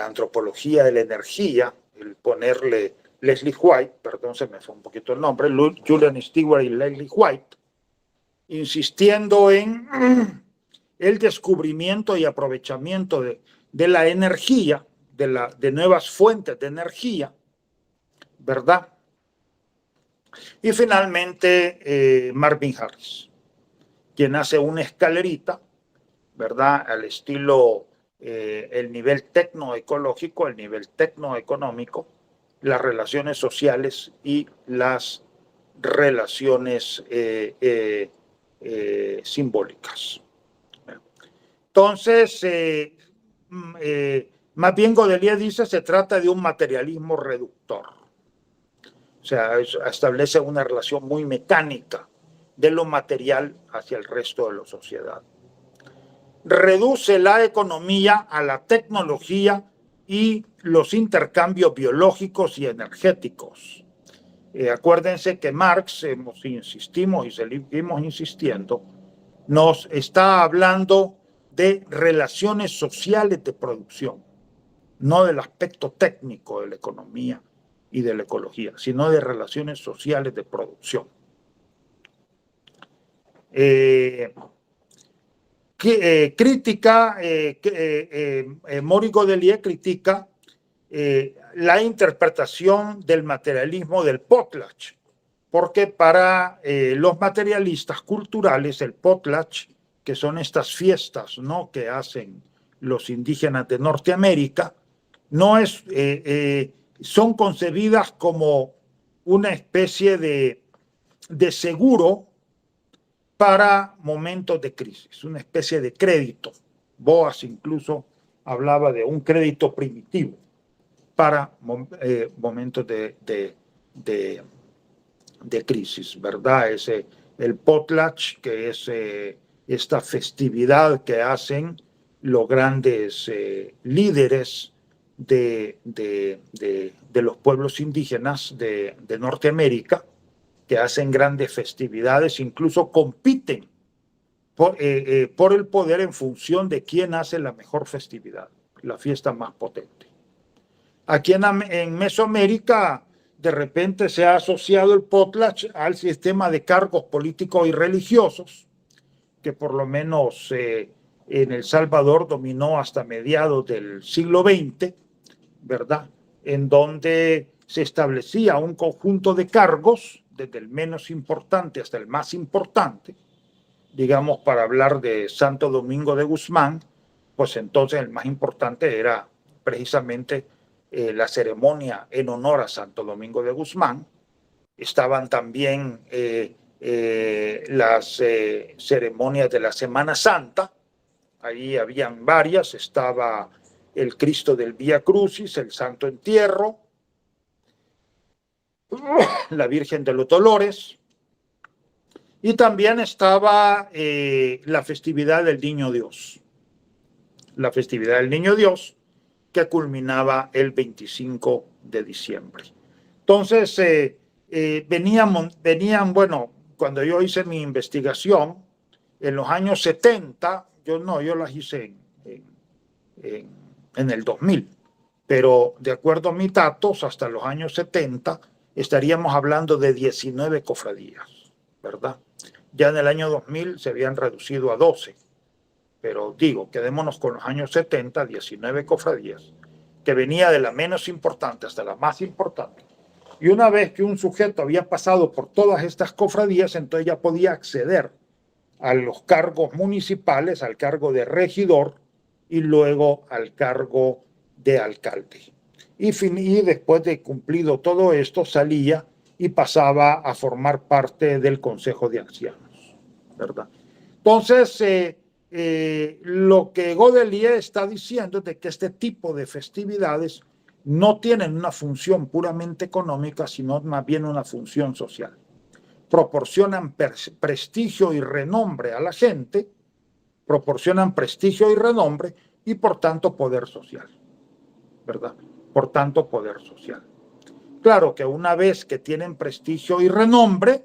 antropología de la energía, el ponerle Leslie White, perdón, se me fue un poquito el nombre, Julian Stewart y Leslie White, insistiendo en el descubrimiento y aprovechamiento de la energía, de nuevas fuentes de energía, ¿verdad? Y finalmente Marvin Harris, quien hace una escalerita, ¿verdad? Al estilo el nivel tecnoecológico, el nivel tecnoeconómico, las relaciones sociales y las relaciones simbólicas. Entonces, más bien Godelier dice se trata de un materialismo reductor. O sea, establece una relación muy mecánica de lo material hacia el resto de la sociedad. Reduce la economía a la tecnología y los intercambios biológicos y energéticos. Acuérdense que Marx, insistimos y seguimos insistiendo, nos está hablando de relaciones sociales de producción, no del aspecto técnico de la economía y de la ecología, sino de relaciones sociales de producción. Maurice Godelier critica la interpretación del materialismo del potlatch, porque para los materialistas culturales el potlatch, que son estas fiestas, ¿no?, que hacen los indígenas de Norteamérica, no es, son concebidas como una especie de seguro para momentos de crisis, una especie de crédito. Boas incluso hablaba de un crédito primitivo para momentos de crisis, ¿verdad? El potlatch, que es esta festividad que hacen los grandes líderes de los pueblos indígenas de Norteamérica, que hacen grandes festividades, incluso compiten por el poder en función de quién hace la mejor festividad, la fiesta más potente. Aquí en Mesoamérica de repente se ha asociado el potlatch al sistema de cargos políticos y religiosos, que por lo menos en El Salvador dominó hasta mediados del siglo XX, ¿verdad? En donde se establecía un conjunto de cargos, desde el menos importante hasta el más importante, digamos, para hablar de Santo Domingo de Guzmán, pues entonces el más importante era precisamente la ceremonia en honor a Santo Domingo de Guzmán. Estaban también las ceremonias de la Semana Santa, ahí habían varias, estaba el Cristo del Vía Crucis, el Santo Entierro, la Virgen de los Dolores, y también estaba la festividad del Niño Dios, la festividad del Niño Dios, que culminaba el 25 de diciembre. Entonces, venían, bueno, cuando yo hice mi investigación, en los años 70, yo las hice en el 2000, pero de acuerdo a mis datos, hasta los años 70 estaríamos hablando de 19 cofradías, ¿verdad? Ya en el año 2000 se habían reducido a 12, pero digo, quedémonos con los años 70, 19 cofradías, que venía de la menos importante hasta la más importante. Y una vez que un sujeto había pasado por todas estas cofradías, entonces ya podía acceder a los cargos municipales, al cargo de regidor y luego al cargo de alcalde. Y después de cumplido todo esto, salía y pasaba a formar parte del Consejo de Ancianos, ¿verdad? Entonces, lo que Godelier está diciendo es de que este tipo de festividades no tienen una función puramente económica, sino más bien una función social. Proporcionan prestigio y renombre a la gente, proporcionan prestigio y renombre y por tanto poder social, ¿verdad? Por tanto poder social. Claro que una vez que tienen prestigio y renombre,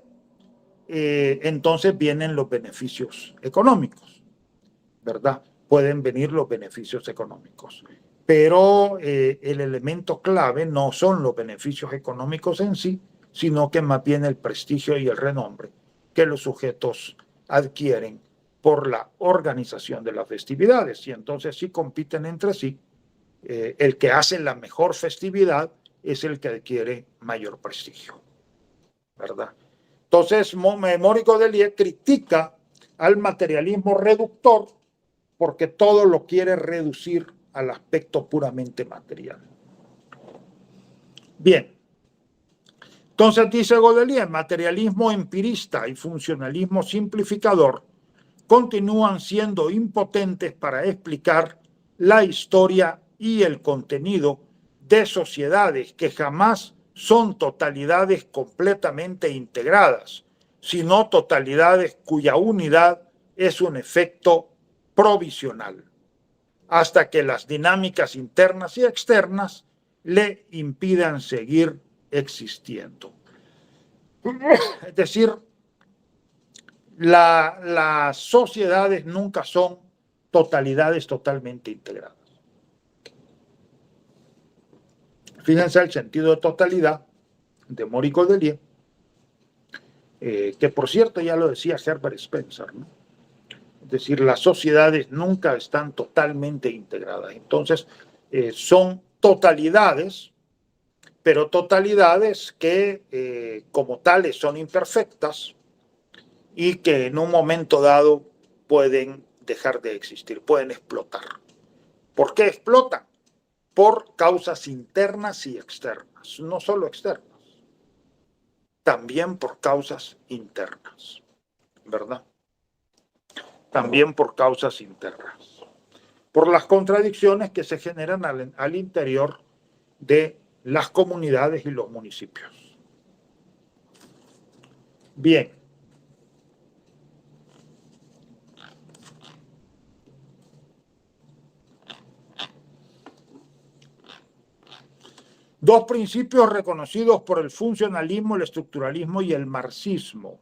entonces vienen los beneficios económicos, ¿verdad? Pueden venir los beneficios económicos. Pero el elemento clave no son los beneficios económicos en sí, sino que más bien el prestigio y el renombre que los sujetos adquieren por la organización de las festividades. Y entonces sí compiten entre sí. El que hace la mejor festividad es el que adquiere mayor prestigio, ¿verdad? Entonces, Maurice Godelier critica al materialismo reductor porque todo lo quiere reducir al aspecto puramente material. Bien, entonces dice Godelier, materialismo empirista y funcionalismo simplificador continúan siendo impotentes para explicar la historia y el contenido de sociedades que jamás son totalidades completamente integradas, sino totalidades cuya unidad es un efecto provisional, hasta que las dinámicas internas y externas le impidan seguir existiendo. Es decir, las sociedades nunca son totalidades totalmente integradas. Fíjense el sentido de totalidad de Maurice Godelier, que por cierto ya lo decía Herbert Spencer, ¿no? Es decir, las sociedades nunca están totalmente integradas. Entonces, son totalidades, pero totalidades que como tales son imperfectas y que en un momento dado pueden dejar de existir, pueden explotar. ¿Por qué explotan? Por causas internas y externas, no solo externas, también por causas internas, ¿verdad? También por causas internas, por las contradicciones que se generan al interior de las comunidades y los municipios. Bien. Dos principios reconocidos por el funcionalismo, el estructuralismo y el marxismo.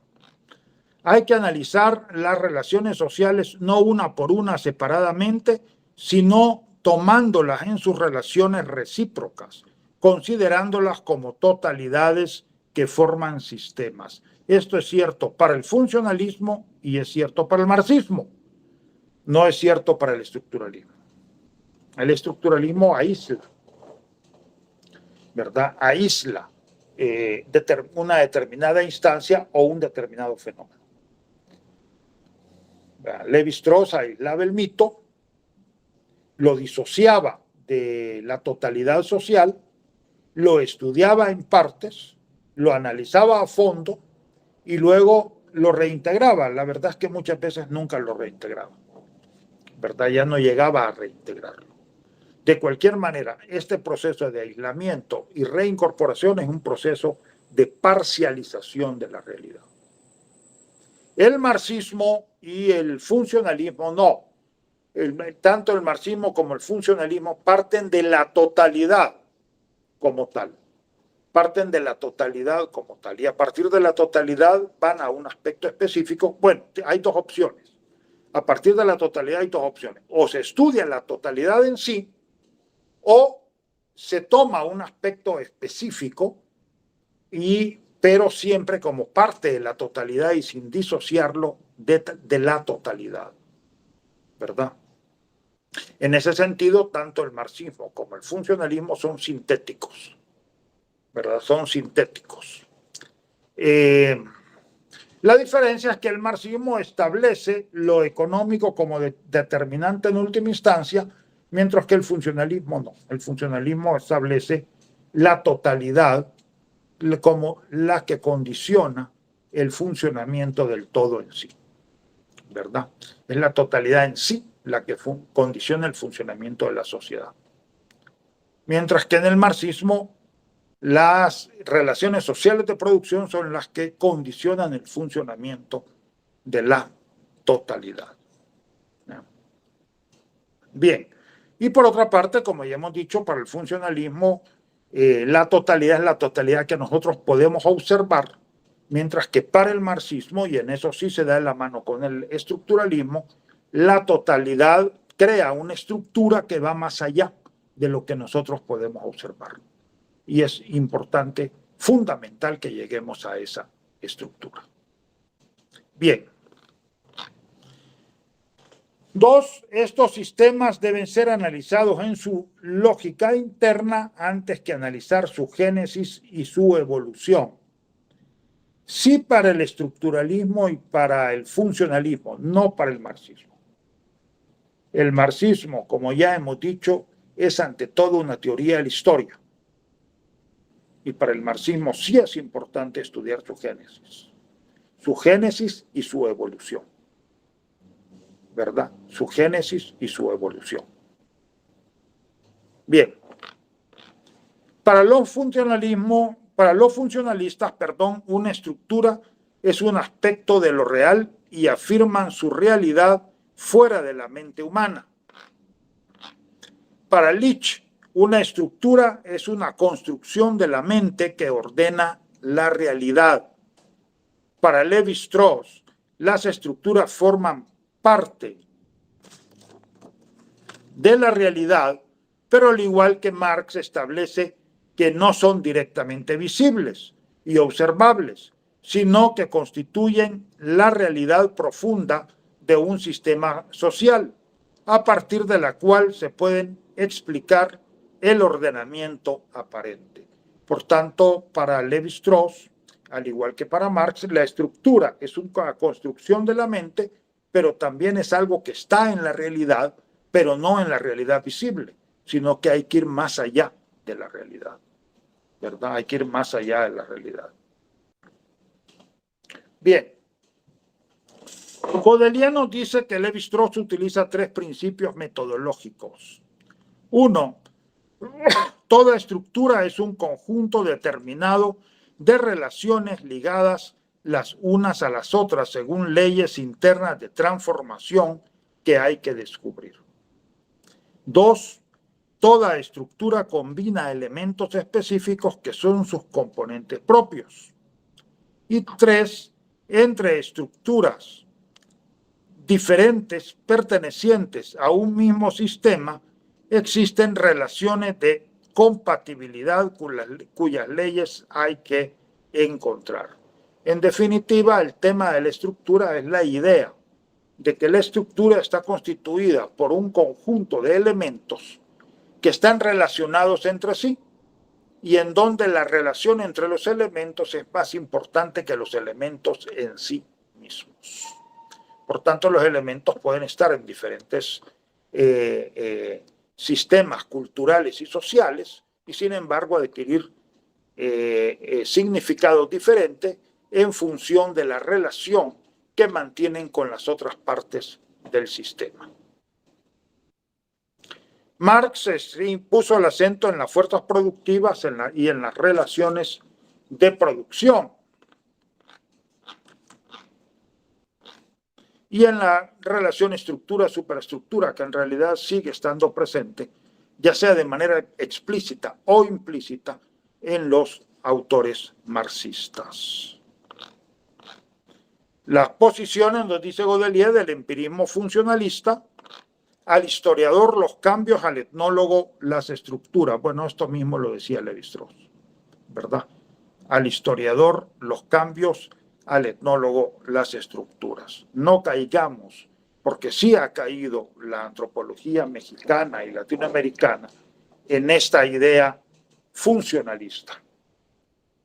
Hay que analizar las relaciones sociales no una por una separadamente, sino tomándolas en sus relaciones recíprocas, considerándolas como totalidades que forman sistemas. Esto es cierto para el funcionalismo y es cierto para el marxismo. No es cierto para el estructuralismo. El estructuralismo aísla, ¿verdad? Aísla una determinada instancia o un determinado fenómeno. Lévi-Strauss aislaba el mito, lo disociaba de la totalidad social, lo estudiaba en partes, lo analizaba a fondo y luego lo reintegraba. La verdad es que muchas veces nunca lo reintegraba, ¿verdad? Ya no llegaba a reintegrarlo. De cualquier manera, este proceso de aislamiento y reincorporación es un proceso de parcialización de la realidad. El marxismo y el funcionalismo no. Tanto el marxismo como el funcionalismo parten de la totalidad como tal. Parten de la totalidad como tal. Y a partir de la totalidad van a un aspecto específico. Bueno, hay dos opciones. A partir de la totalidad hay dos opciones. O se estudia la totalidad en sí, o se toma un aspecto específico, pero siempre como parte de la totalidad y sin disociarlo de la totalidad, ¿verdad? En ese sentido, tanto el marxismo como el funcionalismo son sintéticos, ¿verdad? Son sintéticos. La diferencia es que el marxismo establece lo económico como determinante en última instancia, mientras que el funcionalismo no. El funcionalismo establece la totalidad como la que condiciona el funcionamiento del todo en sí, ¿verdad? Es la totalidad en sí la que condiciona el funcionamiento de la sociedad. Mientras que en el marxismo las relaciones sociales de producción son las que condicionan el funcionamiento de la totalidad. Bien, y por otra parte, como ya hemos dicho, para el funcionalismo la totalidad es la totalidad que nosotros podemos observar, mientras que para el marxismo, y en eso sí se da de la mano con el estructuralismo, la totalidad crea una estructura que va más allá de lo que nosotros podemos observar. Y es importante, fundamental que lleguemos a esa estructura. Bien. Dos, estos sistemas deben ser analizados en su lógica interna antes que analizar su génesis y su evolución. Sí para el estructuralismo y para el funcionalismo, no para el marxismo. El marxismo, como ya hemos dicho, es ante todo una teoría de la historia. Y para el marxismo sí es importante estudiar su génesis y su evolución, ¿verdad? Su génesis y su evolución. Bien, para los funcionalistas, una estructura es un aspecto de lo real y afirman su realidad fuera de la mente humana. Para Leach, una estructura es una construcción de la mente que ordena la realidad. Para Lévi-Strauss, las estructuras forman parte de la realidad, pero al igual que Marx establece que no son directamente visibles y observables, sino que constituyen la realidad profunda de un sistema social, a partir de la cual se pueden explicar el ordenamiento aparente. Por tanto, para Lévi-Strauss, al igual que para Marx, la estructura es una construcción de la mente, pero también es algo que está en la realidad, pero no en la realidad visible, sino que hay que ir más allá de la realidad, ¿verdad? Hay que ir más allá de la realidad. Bien. Godeliano dice que Lévi-Strauss utiliza tres principios metodológicos. Uno, toda estructura es un conjunto determinado de relaciones ligadas las unas a las otras según leyes internas de transformación que hay que descubrir. Dos, toda estructura combina elementos específicos que son sus componentes propios. Y tres, entre estructuras diferentes pertenecientes a un mismo sistema existen relaciones de compatibilidad cuyas leyes hay que encontrar. En definitiva, el tema de la estructura es la idea de que la estructura está constituida por un conjunto de elementos que están relacionados entre sí y en donde la relación entre los elementos es más importante que los elementos en sí mismos. Por tanto, los elementos pueden estar en diferentes sistemas culturales y sociales y, sin embargo, adquirir significados diferentes en función de la relación que mantienen con las otras partes del sistema. Marx puso el acento en las fuerzas productivas y en las relaciones de producción y en la relación estructura-superestructura, que en realidad sigue estando presente, ya sea de manera explícita o implícita, en los autores marxistas. Las posiciones, nos dice Godelier, del empirismo funcionalista: al historiador los cambios, al etnólogo las estructuras. Bueno, esto mismo lo decía Lévi-Strauss, ¿verdad? Al historiador los cambios, al etnólogo las estructuras. No caigamos, porque sí ha caído la antropología mexicana y latinoamericana en esta idea funcionalista,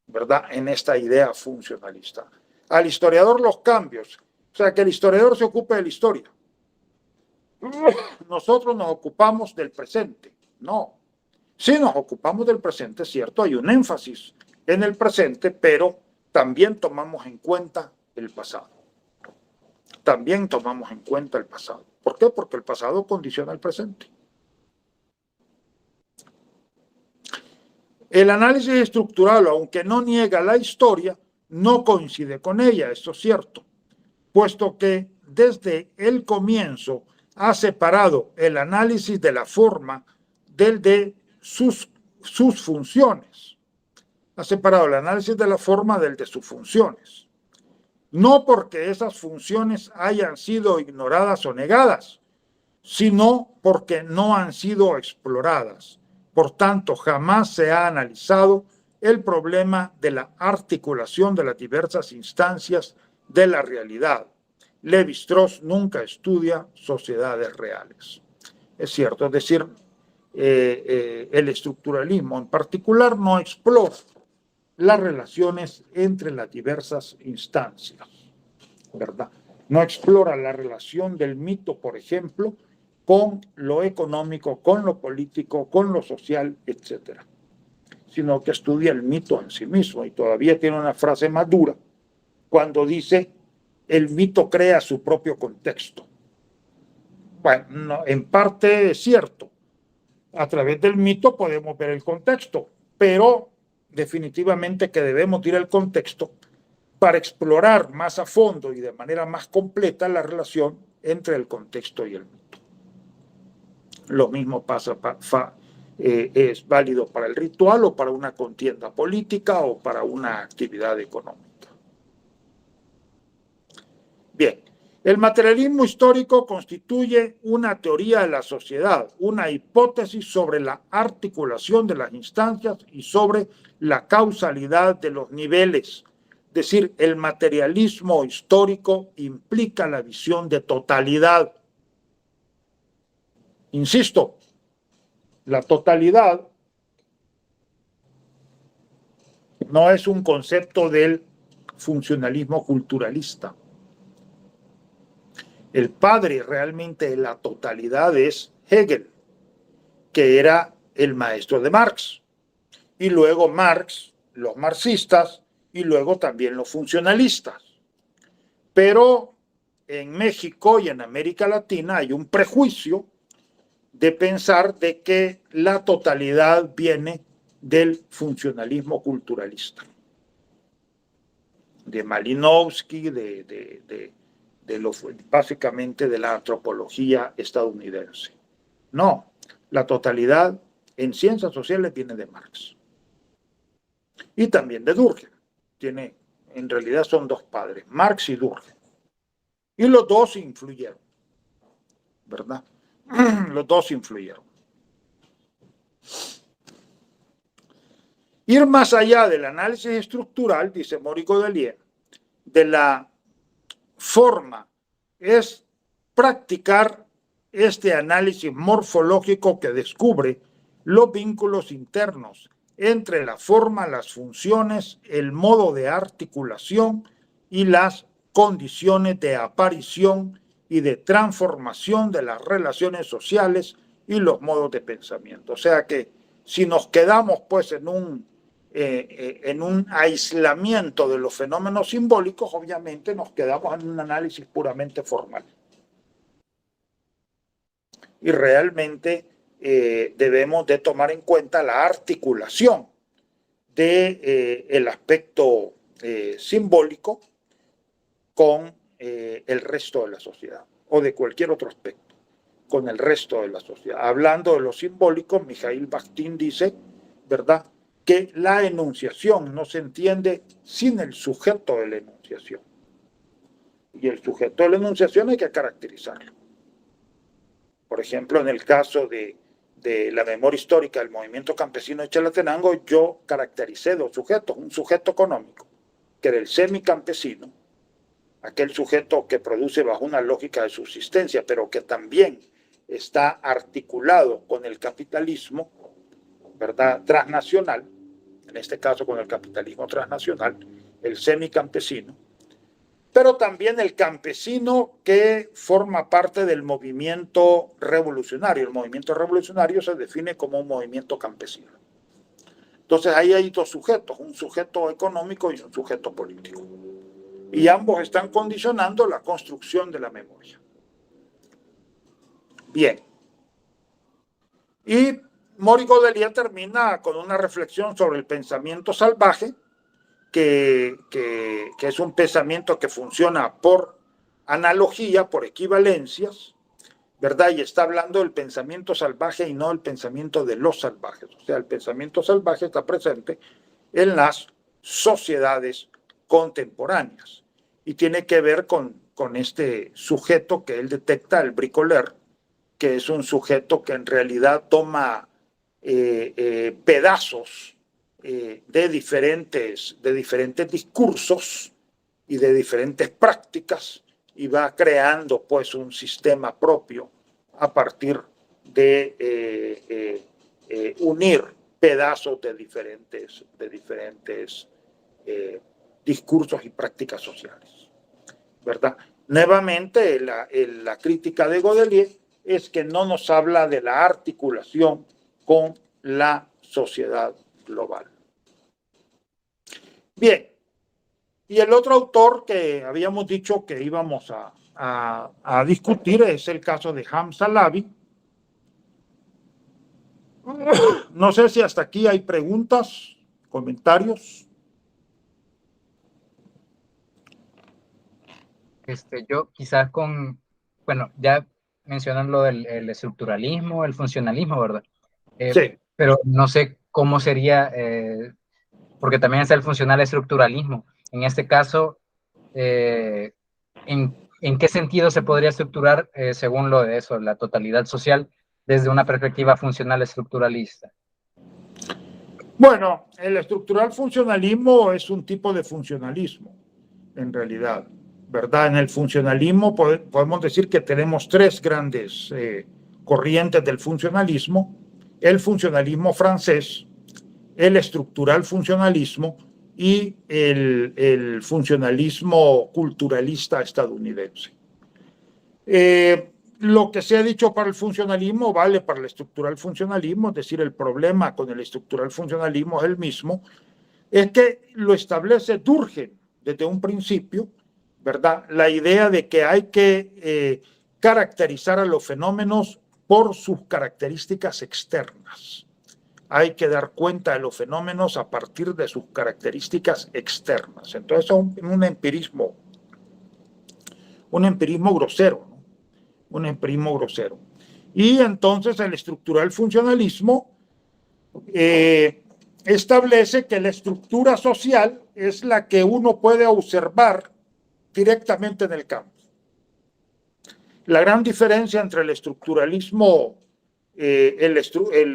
¿verdad? En esta idea funcionalista. Al historiador los cambios, o sea, que el historiador se ocupe de la historia. Nosotros nos ocupamos del presente. No. Sí nos ocupamos del presente, es cierto, hay un énfasis en el presente, pero también tomamos en cuenta el pasado. También tomamos en cuenta el pasado. ¿Por qué? Porque el pasado condiciona el presente. El análisis estructural, aunque no niega la historia, no coincide con ella, eso es cierto, puesto que desde el comienzo ha separado el análisis de la forma del de sus funciones. Ha separado el análisis de la forma del de sus funciones. No porque esas funciones hayan sido ignoradas o negadas, sino porque no han sido exploradas. Por tanto, jamás se ha analizado el problema de la articulación de las diversas instancias de la realidad. Lévi-Strauss nunca estudia sociedades reales. Es cierto, es decir, el estructuralismo en particular no explora las relaciones entre las diversas instancias, ¿verdad? No explora la relación del mito, por ejemplo, con lo económico, con lo político, con lo social, etc., sino que estudia el mito en sí mismo, y todavía tiene una frase más dura cuando dice: el mito crea su propio contexto. Bueno, no, en parte es cierto. A través del mito podemos ver el contexto, pero definitivamente que debemos ir al contexto para explorar más a fondo y de manera más completa la relación entre el contexto y el mito. Lo mismo es válido para el ritual o para una contienda política o para una actividad económica. Bien, el materialismo histórico constituye una teoría de la sociedad, una hipótesis sobre la articulación de las instancias y sobre la causalidad de los niveles. Es decir, el materialismo histórico implica la visión de totalidad. Insisto, la totalidad no es un concepto del funcionalismo culturalista. El padre realmente de la totalidad es Hegel, que era el maestro de Marx. Y luego Marx, los marxistas, y luego también los funcionalistas. Pero en México y en América Latina hay un prejuicio de pensar de que la totalidad viene del funcionalismo culturalista, de Malinowski, básicamente de la antropología estadounidense. No, la totalidad en ciencias sociales viene de Marx y también de Durkheim. En realidad son dos padres, Marx y Durkheim, y los dos influyeron, ¿verdad? Los dos influyeron. Ir más allá del análisis estructural, dice Maurice Godelier, de la forma es practicar este análisis morfológico que descubre los vínculos internos entre la forma, las funciones, el modo de articulación y las condiciones de aparición y de transformación de las relaciones sociales y los modos de pensamiento. O sea que si nos quedamos pues en un aislamiento de los fenómenos simbólicos, obviamente nos quedamos en un análisis puramente formal. Y realmente debemos de tomar en cuenta la articulación del aspecto simbólico con el resto de la sociedad o de cualquier otro aspecto con el resto de la sociedad. Hablando de lo simbólico, Mikhail Bakhtin dice, ¿verdad?, que la enunciación no se entiende sin el sujeto de la enunciación. Y el sujeto de la enunciación hay que caracterizarlo. Por ejemplo, en el caso de la memoria histórica del movimiento campesino de Chalatenango, yo caractericé dos sujetos, un sujeto económico, que era el semicampesino, aquel sujeto que produce bajo una lógica de subsistencia, pero que también está articulado con el capitalismo, ¿verdad?, transnacional, en este caso con el capitalismo transnacional, el semicampesino, pero también el campesino que forma parte del movimiento revolucionario. El movimiento revolucionario se define como un movimiento campesino. Entonces ahí hay dos sujetos, un sujeto económico y un sujeto político. Y ambos están condicionando la construcción de la memoria. Bien. Y Maurice Godelier termina con una reflexión sobre el pensamiento salvaje, que es un pensamiento que funciona por analogía, por equivalencias, ¿verdad? Y está hablando del pensamiento salvaje y no del pensamiento de los salvajes. O sea, el pensamiento salvaje está presente en las sociedades contemporáneas y tiene que ver con este sujeto que él detecta, el bricoleur, que es un sujeto que en realidad toma pedazos de diferentes discursos y de diferentes prácticas y va creando pues un sistema propio a partir de unir pedazos de diferentes discursos y prácticas sociales, ¿verdad? Nuevamente la crítica de Godelier es que no nos habla de la articulación con la sociedad global. Bien, y el otro autor que habíamos dicho que íbamos a discutir es el caso de Hamza Alavi. No sé si hasta aquí hay preguntas, comentarios. Yo quizás bueno, ya mencionan lo del el estructuralismo, el funcionalismo, ¿verdad? Sí. Pero no sé cómo sería, porque también está el funcional estructuralismo. En este caso, ¿en qué sentido se podría estructurar, según lo de eso, la totalidad social, desde una perspectiva funcional estructuralista? Bueno, el estructural funcionalismo es un tipo de funcionalismo, en realidad, ¿verdad? En el funcionalismo podemos decir que tenemos tres grandes corrientes del funcionalismo: el funcionalismo francés, el estructural funcionalismo y el funcionalismo culturalista estadounidense. Lo que se ha dicho para el funcionalismo vale para el estructural funcionalismo, es decir, el problema con el estructural funcionalismo es el mismo, es que lo establece Durkheim desde un principio, ¿verdad? La idea de que hay que caracterizar a los fenómenos por sus características externas. Hay que dar cuenta de los fenómenos a partir de sus características externas. Entonces es un empirismo grosero, ¿no? Un empirismo grosero. Y entonces el estructural funcionalismo establece que la estructura social es la que uno puede observar directamente en el campo. La gran diferencia entre el estructuralismo, el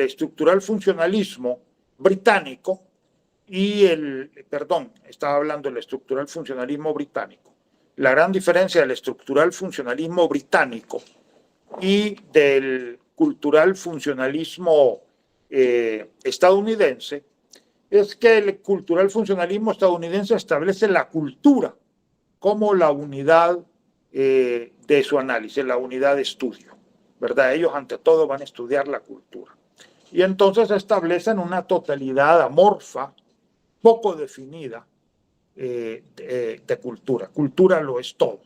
estructural funcionalismo británico estaba hablando del estructural funcionalismo británico. La gran diferencia del estructural funcionalismo británico y del cultural funcionalismo estadounidense es que el cultural funcionalismo estadounidense establece la cultura como la unidad de su análisis, la unidad de estudio, ¿verdad? Ellos ante todo van a estudiar la cultura. Y entonces establecen una totalidad amorfa, poco definida, de cultura. Cultura lo es todo.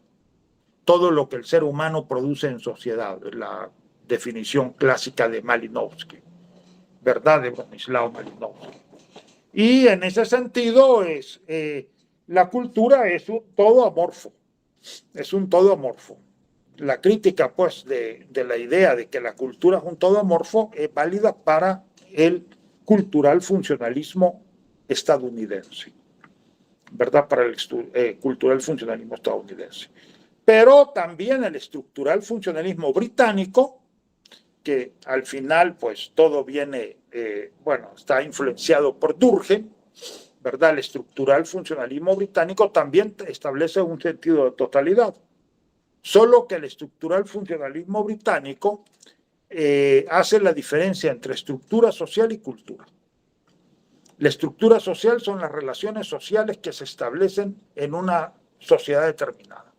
Todo lo que el ser humano produce en sociedad, la definición clásica de Malinowski, ¿verdad? De Bronislaw Malinowski. Y en ese sentido, la cultura es un todo amorfo. Es un todo amorfo. La crítica, pues, de la idea de que la cultura es un todo amorfo es válida para el cultural funcionalismo estadounidense, ¿verdad? Para el cultural funcionalismo estadounidense. Pero también el estructural funcionalismo británico, que al final, pues, todo viene, está influenciado por Durkheim, ¿verdad? El estructural funcionalismo británico también establece un sentido de totalidad. Solo que el estructural funcionalismo británico hace la diferencia entre estructura social y cultura. La estructura social son las relaciones sociales que se establecen en una sociedad determinada.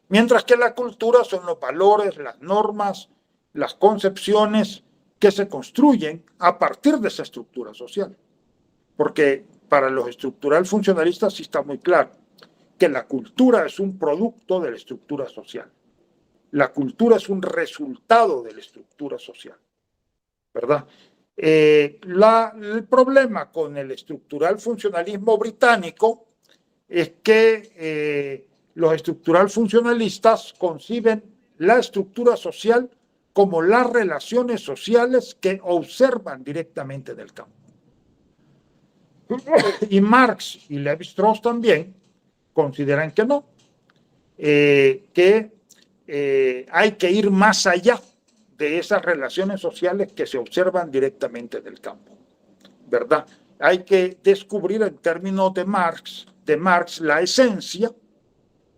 Mientras que la cultura son los valores, las normas, las concepciones que se construyen a partir de esa estructura social. Porque para los estructural funcionalistas sí está muy claro que la cultura es un producto de la estructura social. La cultura es un resultado de la estructura social, ¿verdad? El problema con el estructural funcionalismo británico es que los estructural funcionalistas conciben la estructura social como las relaciones sociales que observan directamente en el campo. Y Marx y Levi-Strauss también consideran que no, que hay que ir más allá de esas relaciones sociales que se observan directamente en el campo, ¿verdad? Hay que descubrir en términos de Marx la esencia,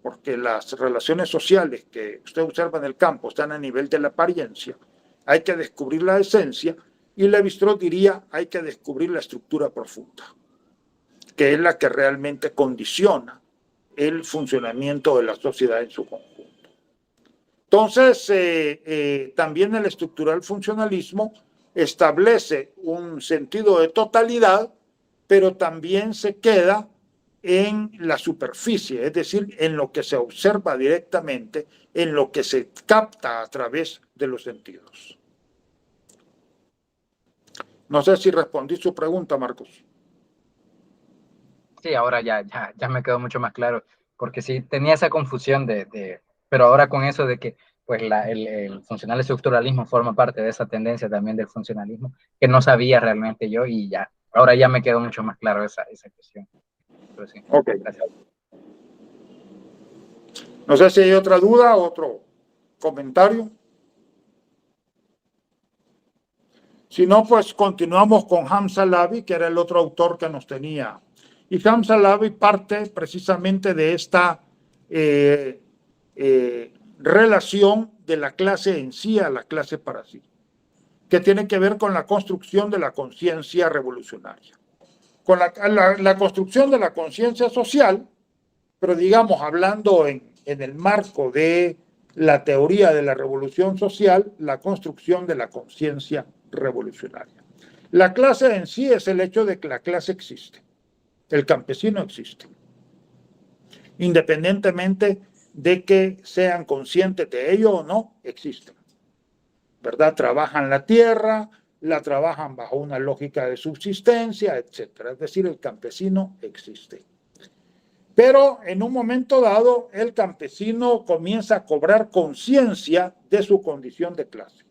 porque las relaciones sociales que usted observa en el campo están a nivel de la apariencia, hay que descubrir la esencia, y Levi-Strauss diría hay que descubrir la estructura profunda, que es la que realmente condiciona el funcionamiento de la sociedad en su conjunto. Entonces, también el estructural funcionalismo establece un sentido de totalidad, pero también se queda en la superficie, es decir, en lo que se observa directamente, en lo que se capta a través de los sentidos. No sé si respondí su pregunta, Marcos. Sí, ahora ya me quedó mucho más claro, porque sí tenía esa confusión pero ahora con eso de que pues el funcional estructuralismo forma parte de esa tendencia también del funcionalismo, que no sabía realmente yo, y ya, ahora ya me quedó mucho más claro esa cuestión. Pero sí, ok. Gracias. No sé si hay otra duda, otro comentario. Si no, pues continuamos con Hamza Lavi, que era el otro autor que nos tenía. Y Hamza Lavi parte precisamente de esta relación de la clase en sí a la clase para sí, que tiene que ver con la construcción de la conciencia revolucionaria. Con la construcción de la conciencia social, pero digamos, hablando en el marco de la teoría de la revolución social, la construcción de la conciencia revolucionaria. La clase en sí es el hecho de que la clase existe, el campesino existe, independientemente de que sean conscientes de ello o no, existen, ¿verdad? Trabajan la tierra, la trabajan bajo una lógica de subsistencia, etcétera. Es decir, el campesino existe. Pero en un momento dado, el campesino comienza a cobrar conciencia de su condición de clase,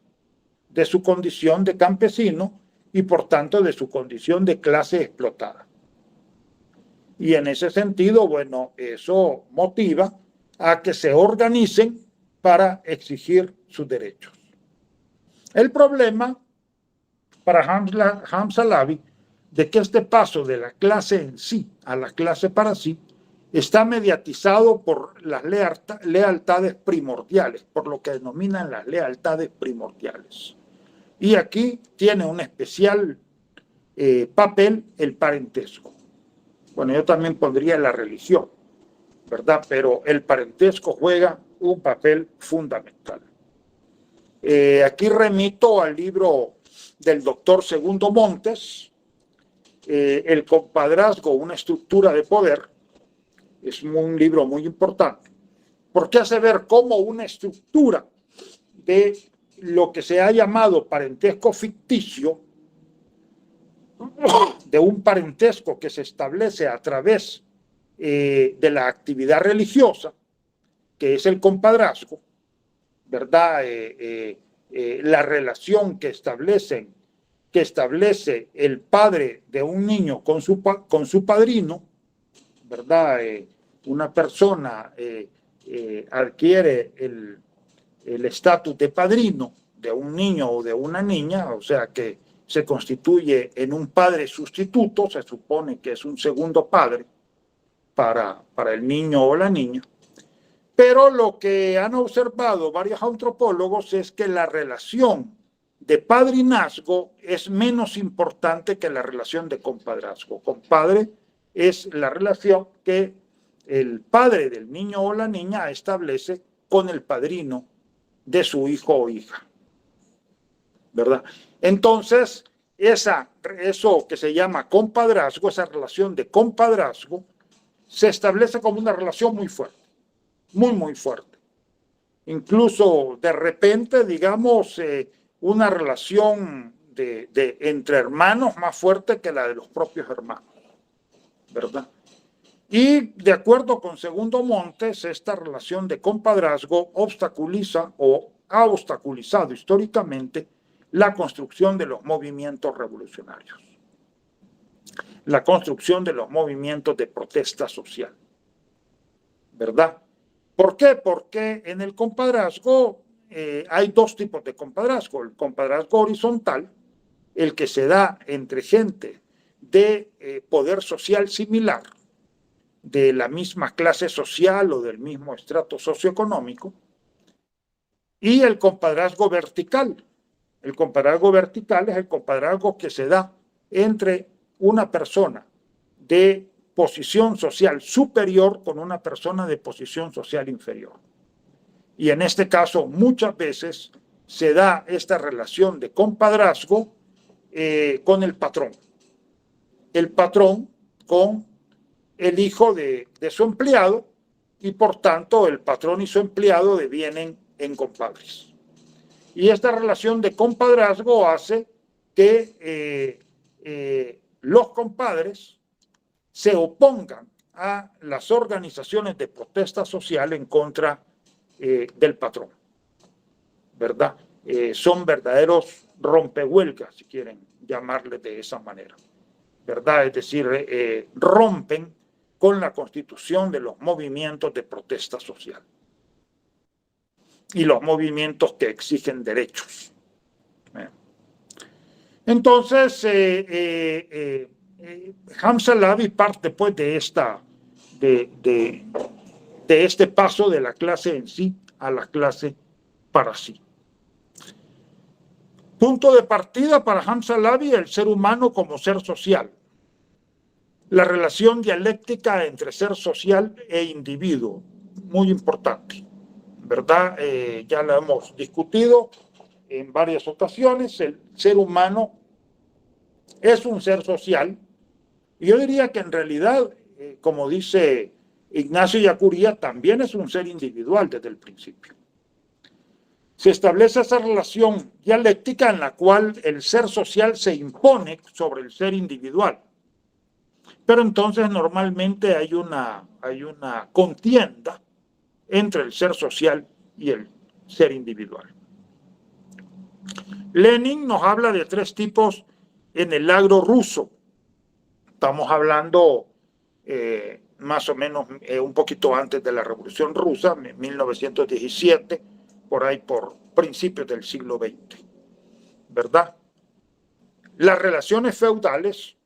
de su condición de campesino y por tanto de su condición de clase explotada. Y en ese sentido, bueno, eso motiva a que se organicen para exigir sus derechos. El problema para Hamza Lavi de que este paso de la clase en sí a la clase para sí está mediatizado por las lealtades primordiales, por lo que denominan las lealtades primordiales. Y aquí tiene un especial papel el parentesco. Bueno, yo también pondría la religión, ¿verdad? Pero el parentesco juega un papel fundamental. Aquí remito al libro del doctor Segundo Montes, El compadrazgo, una estructura de poder. Es un libro muy importante, porque hace ver cómo una estructura de lo que se ha llamado parentesco ficticio, de un parentesco que se establece a través de la actividad religiosa, que es el compadrazgo, ¿verdad? La relación que establece el padre de un niño con su padrino, ¿verdad? Una persona adquiere el estatus de padrino de un niño o de una niña, o sea que se constituye en un padre sustituto, se supone que es un segundo padre para el niño o la niña. Pero lo que han observado varios antropólogos es que la relación de padrinazgo es menos importante que la relación de compadrazgo. Compadre es la relación que el padre del niño o la niña establece con el padrino de su hijo o hija, ¿verdad? Entonces, eso que se llama compadrazgo, esa relación de compadrazgo, se establece como una relación muy fuerte, muy fuerte. Incluso de repente, digamos, una relación entre hermanos más fuerte que la de los propios hermanos, ¿verdad? Y de acuerdo con Segundo Montes, esta relación de compadrazgo obstaculiza o ha obstaculizado históricamente la construcción de los movimientos revolucionarios, la construcción de los movimientos de protesta social, ¿verdad? ¿Por qué? Porque en el compadrazgo hay dos tipos de compadrazgo. El compadrazgo horizontal, el que se da entre gente de poder social similar, de la misma clase social o del mismo estrato socioeconómico, y el compadrazgo vertical. El compadrazgo vertical es el compadrazgo que se da entre una persona de posición social superior con una persona de posición social inferior. Y en este caso, muchas veces se da esta relación de compadrazgo con el patrón. El patrón con el hijo de su empleado, y por tanto el patrón y su empleado devienen en compadres. Y esta relación de compadrazgo hace que los compadres se opongan a las organizaciones de protesta social en contra del patrón, ¿verdad? Son verdaderos rompehuelgas, si quieren llamarle de esa manera, ¿verdad? Es decir, rompen con la constitución de los movimientos de protesta social y los movimientos que exigen derechos. Entonces, Hamza Lavi parte pues de este paso de la clase en sí a la clase para sí. Punto de partida para Hamza Lavi, el ser humano como ser social. La relación dialéctica entre ser social e individuo, muy importante, ¿verdad? Ya lo hemos discutido en varias ocasiones. El ser humano es un ser social, y yo diría que en realidad, como dice Ignacio Yacuría, también es un ser individual desde el principio. Se establece esa relación dialéctica en la cual el ser social se impone sobre el ser individual. Pero entonces normalmente hay una contienda entre el ser social y el ser individual. Lenin nos habla de tres tipos en el agro ruso. Estamos hablando más o menos un poquito antes de la Revolución Rusa, 1917, por ahí por principios del siglo XX, ¿verdad? Las relaciones feudales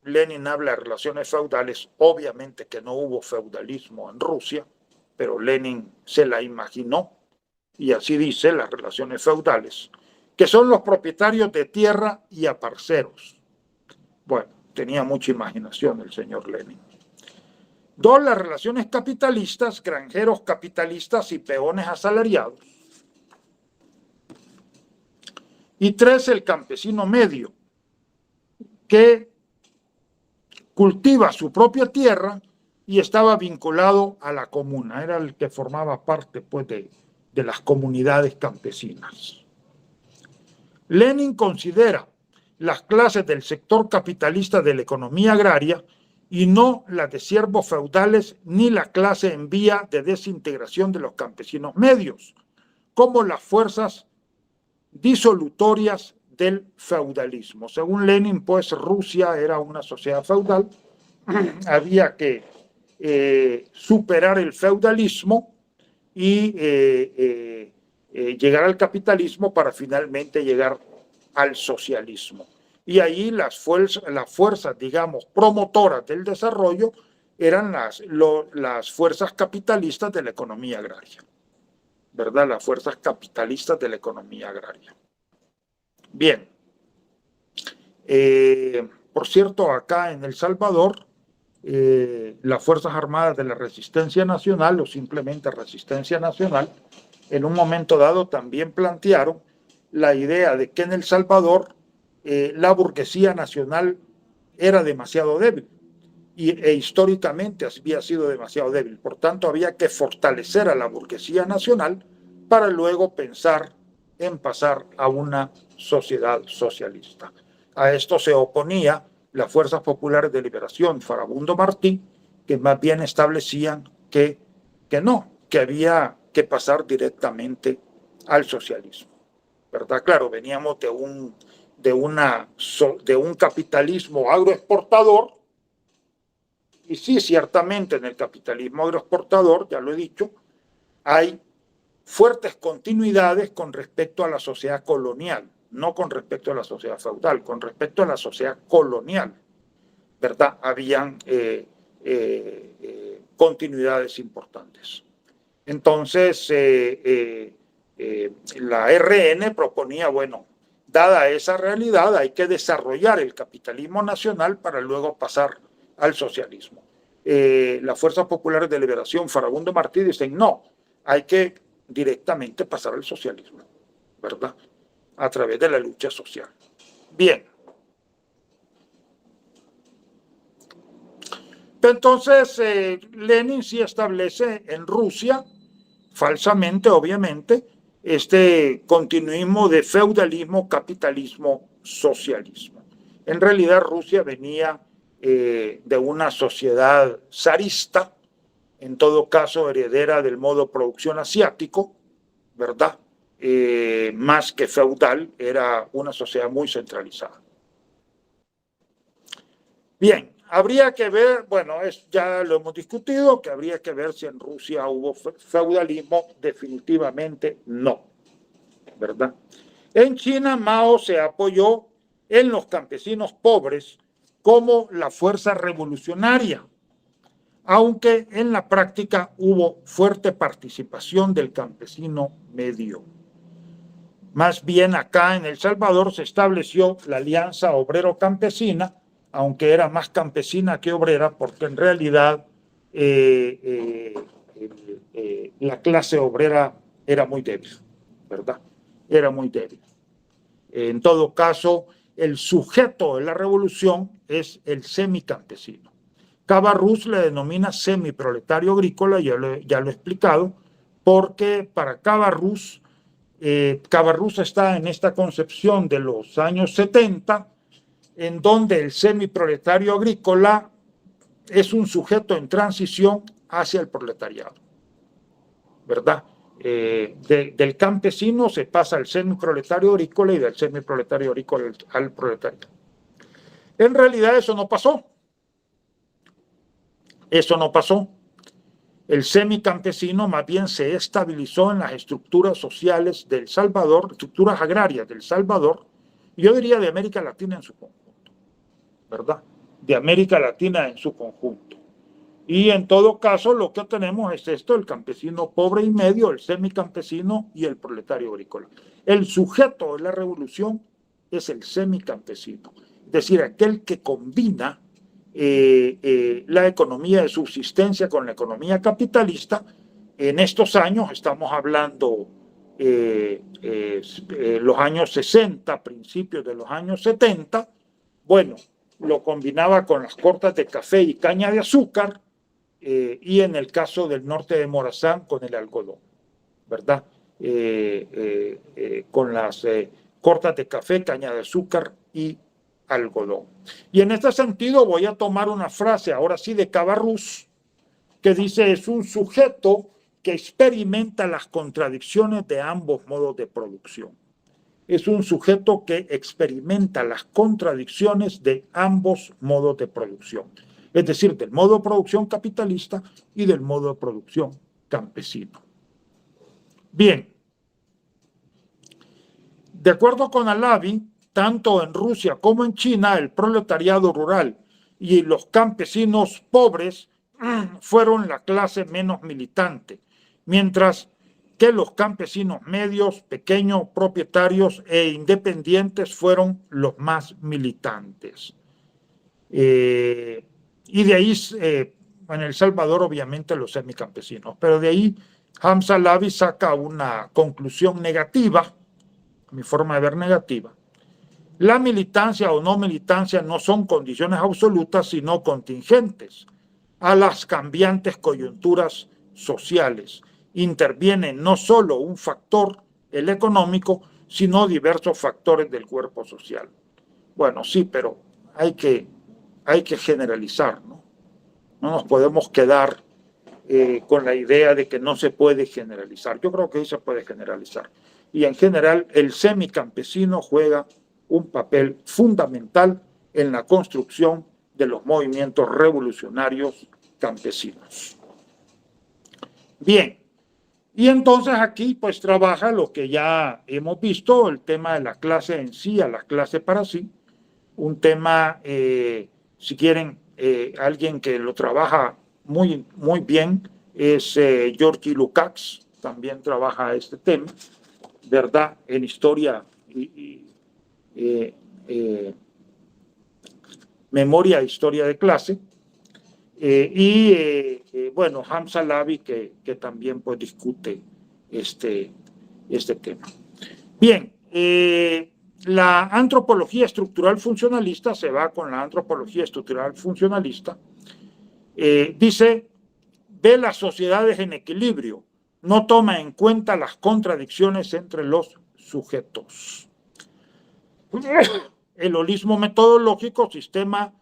Lenin habla de relaciones feudales, obviamente que no hubo feudalismo en Rusia, pero Lenin se la imaginó, y así dice las relaciones feudales, que son los propietarios de tierra y aparceros. Bueno, tenía mucha imaginación el señor Lenin. 2, las relaciones capitalistas, granjeros capitalistas y peones asalariados. Y 3, el campesino medio, que cultiva su propia tierra y estaba vinculado a la comuna, era el que formaba parte pues, de las comunidades campesinas. Lenin considera las clases del sector capitalista de la economía agraria y no las de siervos feudales ni la clase en vía de desintegración de los campesinos medios, como las fuerzas disolutorias del feudalismo. Según Lenin, pues Rusia era una sociedad feudal, había que superar el feudalismo y llegar al capitalismo para finalmente llegar al socialismo. Y ahí las fuerzas, digamos, promotoras del desarrollo eran las fuerzas capitalistas de la economía agraria, ¿verdad? Las fuerzas capitalistas de la economía agraria. Bien. Por cierto, acá en El Salvador, las Fuerzas Armadas de la Resistencia Nacional, o simplemente Resistencia Nacional, en un momento dado también plantearon la idea de que en El Salvador la burguesía nacional era demasiado débil e históricamente había sido demasiado débil. Por tanto, había que fortalecer a la burguesía nacional para luego pensar en pasar a una sociedad socialista. A esto se oponía las Fuerzas Populares de Liberación, Farabundo Martí, que más bien establecían que no, que había que pasar directamente al socialismo, ¿verdad? Claro, veníamos de un capitalismo agroexportador, y sí, ciertamente en el capitalismo agroexportador, ya lo he dicho, hay fuertes continuidades con respecto a la sociedad colonial, no con respecto a la sociedad feudal, con respecto a la sociedad colonial, ¿verdad? Habían continuidades importantes. Entonces, la RN proponía, bueno, dada esa realidad, hay que desarrollar el capitalismo nacional para luego pasar al socialismo. Las Fuerzas Populares de Liberación, Farabundo Martí, dicen, no, hay que directamente pasar al socialismo, ¿verdad? A través de la lucha social. Bien. Entonces, Lenin sí establece en Rusia, falsamente, obviamente, este continuismo de feudalismo, capitalismo, socialismo. En realidad, Rusia venía de una sociedad zarista, en todo caso heredera del modo de producción asiático, ¿verdad? Más que feudal, era una sociedad muy centralizada. Bien, habría que ver, bueno, ya lo hemos discutido, que habría que ver si en Rusia hubo feudalismo, definitivamente no, ¿verdad? En China, Mao se apoyó en los campesinos pobres como la fuerza revolucionaria, aunque en la práctica hubo fuerte participación del campesino medio. Más bien acá en El Salvador se estableció la Alianza Obrero-Campesina, aunque era más campesina que obrera, porque en realidad la clase obrera era muy débil, ¿verdad? Era muy débil. En todo caso, el sujeto de la revolución es el semicampesino. Cabarrús le denomina semiproletario agrícola, ya lo he explicado, porque para Cabarrús está en esta concepción de los años 70, en donde el semiproletario agrícola es un sujeto en transición hacia el proletariado, ¿verdad? Del campesino se pasa al semiproletario agrícola y del semiproletario agrícola al proletariado. En realidad eso no pasó. Eso no pasó. El semicampesino más bien se estabilizó en las estructuras sociales del Salvador, estructuras agrarias del Salvador, yo diría de América Latina en su conjunto, ¿verdad? de América Latina en su conjunto. Y en todo caso, lo que tenemos es esto: el campesino pobre y medio, el semicampesino y el proletario agrícola. El sujeto de la revolución es el semicampesino, es decir, aquel que combina la economía de subsistencia con la economía capitalista. En estos años estamos hablando los años 60, principios de los años 70, bueno, lo combinaba con las cortas de café y caña de azúcar, y en el caso del norte de Morazán con el algodón, ¿verdad? Con las cortas de café, caña de azúcar y algodón. Y en este sentido voy a tomar una frase, ahora sí, de Cabarrús, que dice: es un sujeto que experimenta las contradicciones de ambos modos de producción. Es un sujeto que experimenta las contradicciones de ambos modos de producción, es decir, del modo de producción capitalista y del modo de producción campesino. Bien, de acuerdo con Alavi, tanto en Rusia como en China, el proletariado rural y los campesinos pobres fueron la clase menos militante, mientras que los campesinos medios, pequeños, propietarios e independientes fueron los más militantes. Y de ahí, en El Salvador, obviamente, los semicampesinos. Pero de ahí, Hamza Alavi saca una conclusión negativa, mi forma de ver negativa. La militancia o no militancia no son condiciones absolutas, sino contingentes a las cambiantes coyunturas sociales. Interviene no solo un factor, el económico, sino diversos factores del cuerpo social. Bueno, sí, pero hay que generalizar, ¿no? No nos podemos quedar con la idea de que no se puede generalizar. Yo creo que sí se puede generalizar. Y en general, el semicampesino juega un papel fundamental en la construcción de los movimientos revolucionarios campesinos. Bien, y entonces aquí pues trabaja lo que ya hemos visto, el tema de la clase en sí, a la clase para sí, un tema, si quieren, alguien que lo trabaja muy, muy bien es Georgi Lukács, también trabaja este tema, ¿verdad? En historia memoria e historia de clase, bueno, Hamza Alavi que también pues discute este tema. Bien, la antropología estructural funcionalista se va con la antropología estructural funcionalista. Dice: ve las sociedades en equilibrio, no toma en cuenta las contradicciones entre los sujetos. El holismo metodológico, sistema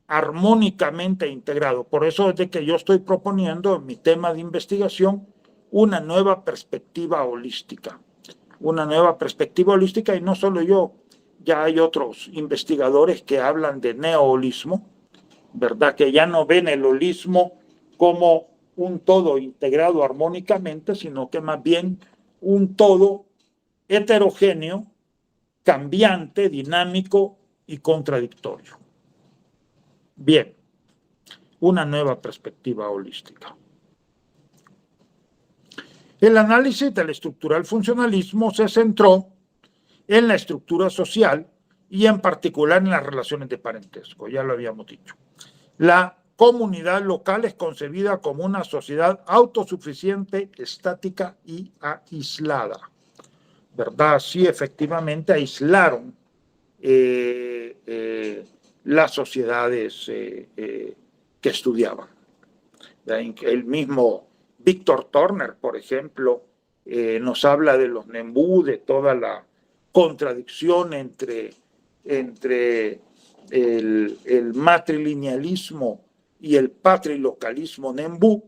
armónicamente integrado. Por eso es de que yo estoy proponiendo en mi tema de investigación una nueva perspectiva holística. Una nueva perspectiva holística, y no solo yo, ya hay otros investigadores que hablan de neoholismo, ¿verdad? Que ya no ven el holismo como un todo integrado armónicamente, sino que más bien un todo heterogéneo, cambiante, dinámico y contradictorio. Bien, una nueva perspectiva holística. El análisis del estructural funcionalismo se centró en la estructura social y en particular en las relaciones de parentesco, ya lo habíamos dicho. La comunidad local es concebida como una sociedad autosuficiente, estática y aislada, ¿verdad? Sí, efectivamente aislaron las sociedades que estudiaban. El mismo Víctor Turner, por ejemplo, nos habla de los Nembú, de toda la contradicción entre el matrilinealismo y el patrilocalismo Nembú,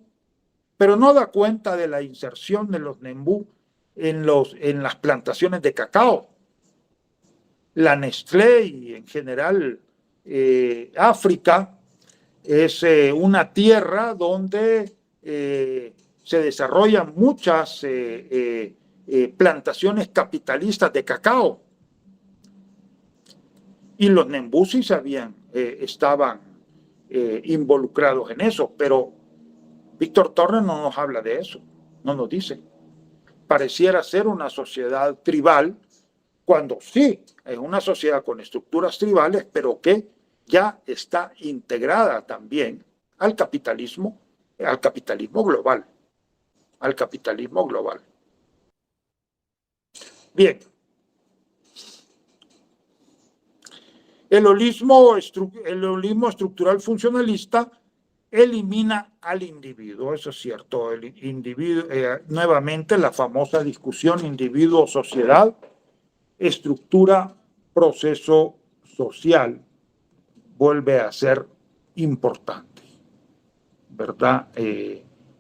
pero no da cuenta de la inserción de los Nembú en las plantaciones de cacao. La Nestlé y en general África es una tierra donde se desarrollan muchas plantaciones capitalistas de cacao. Y los Nembú sí estaban involucrados en eso, pero Víctor Torres no nos habla de eso, no nos dice. Pareciera ser una sociedad tribal, cuando sí es una sociedad con estructuras tribales, pero que ya está integrada también al capitalismo global, al capitalismo global. Bien. El holismo estructural funcionalista elimina al individuo, eso es cierto. El individuo, nuevamente la famosa discusión individuo-sociedad, estructura, proceso social, vuelve a ser importante, ¿verdad?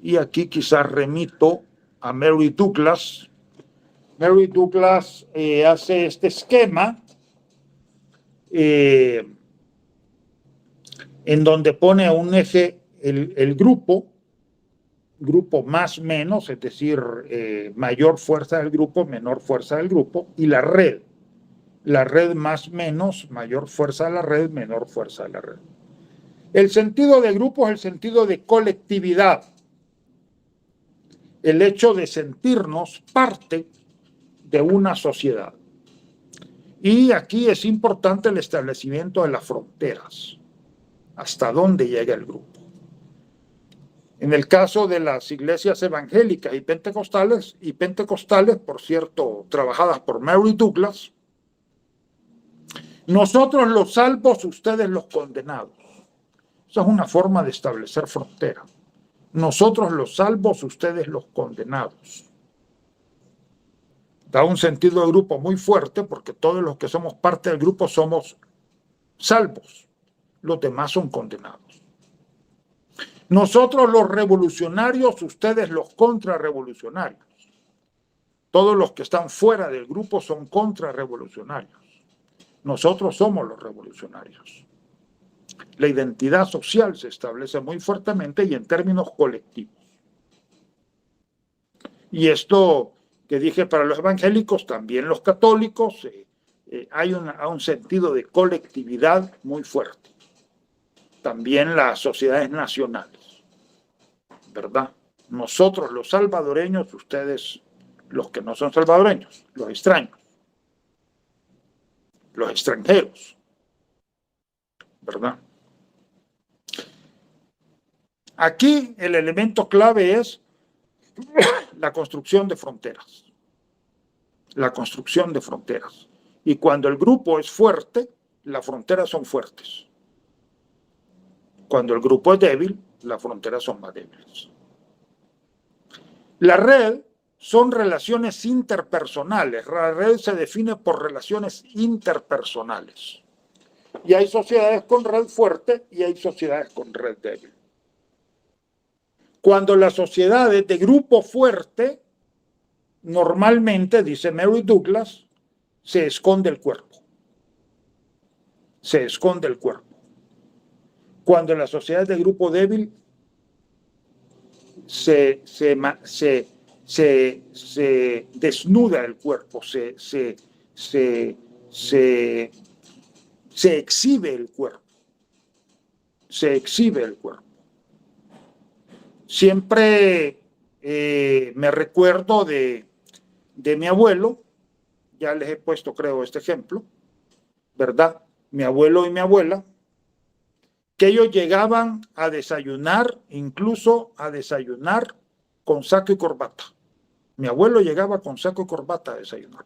Y aquí quizás remito a Mary Douglas. Mary Douglas hace este esquema en donde pone un eje el grupo más menos, es decir, mayor fuerza del grupo, menor fuerza del grupo, y la red más menos, mayor fuerza de la red, menor fuerza de la red. El sentido de grupo es el sentido de colectividad, el hecho de sentirnos parte de una sociedad. Y aquí es importante el establecimiento de las fronteras, hasta dónde llega el grupo. En el caso de las iglesias evangélicas y pentecostales, por cierto, trabajadas por Mary Douglas, nosotros los salvos, ustedes los condenados. Esa es una forma de establecer frontera. Nosotros los salvos, ustedes los condenados. Da un sentido de grupo muy fuerte porque todos los que somos parte del grupo somos salvos. Los demás son condenados. Nosotros los revolucionarios, ustedes los contrarrevolucionarios. Todos los que están fuera del grupo son contrarrevolucionarios. Nosotros somos los revolucionarios. La identidad social se establece muy fuertemente y en términos colectivos. Y esto que dije para los evangélicos, también los católicos, hay un sentido de colectividad muy fuerte. También las sociedades nacionales, ¿verdad? Nosotros los salvadoreños, ustedes los que no son salvadoreños, los extraños, los extranjeros, ¿verdad? Aquí el elemento clave es la construcción de fronteras. La construcción de fronteras. Y cuando el grupo es fuerte, las fronteras son fuertes. Cuando el grupo es débil, las fronteras son más débiles. La red son relaciones interpersonales. La red se define por relaciones interpersonales. Y hay sociedades con red fuerte y hay sociedades con red débil. Cuando la sociedad es de grupo fuerte, normalmente, dice Mary Douglas, se esconde el cuerpo. Se esconde el cuerpo. Cuando la sociedad es de grupo débil, se desnuda el cuerpo, se exhibe el cuerpo. Se exhibe el cuerpo. Siempre me recuerdo de mi abuelo, ya les he puesto, creo, este ejemplo, ¿verdad? Mi abuelo y mi abuela, que ellos llegaban a desayunar, incluso a desayunar con saco y corbata. Mi abuelo llegaba con saco y corbata a desayunar.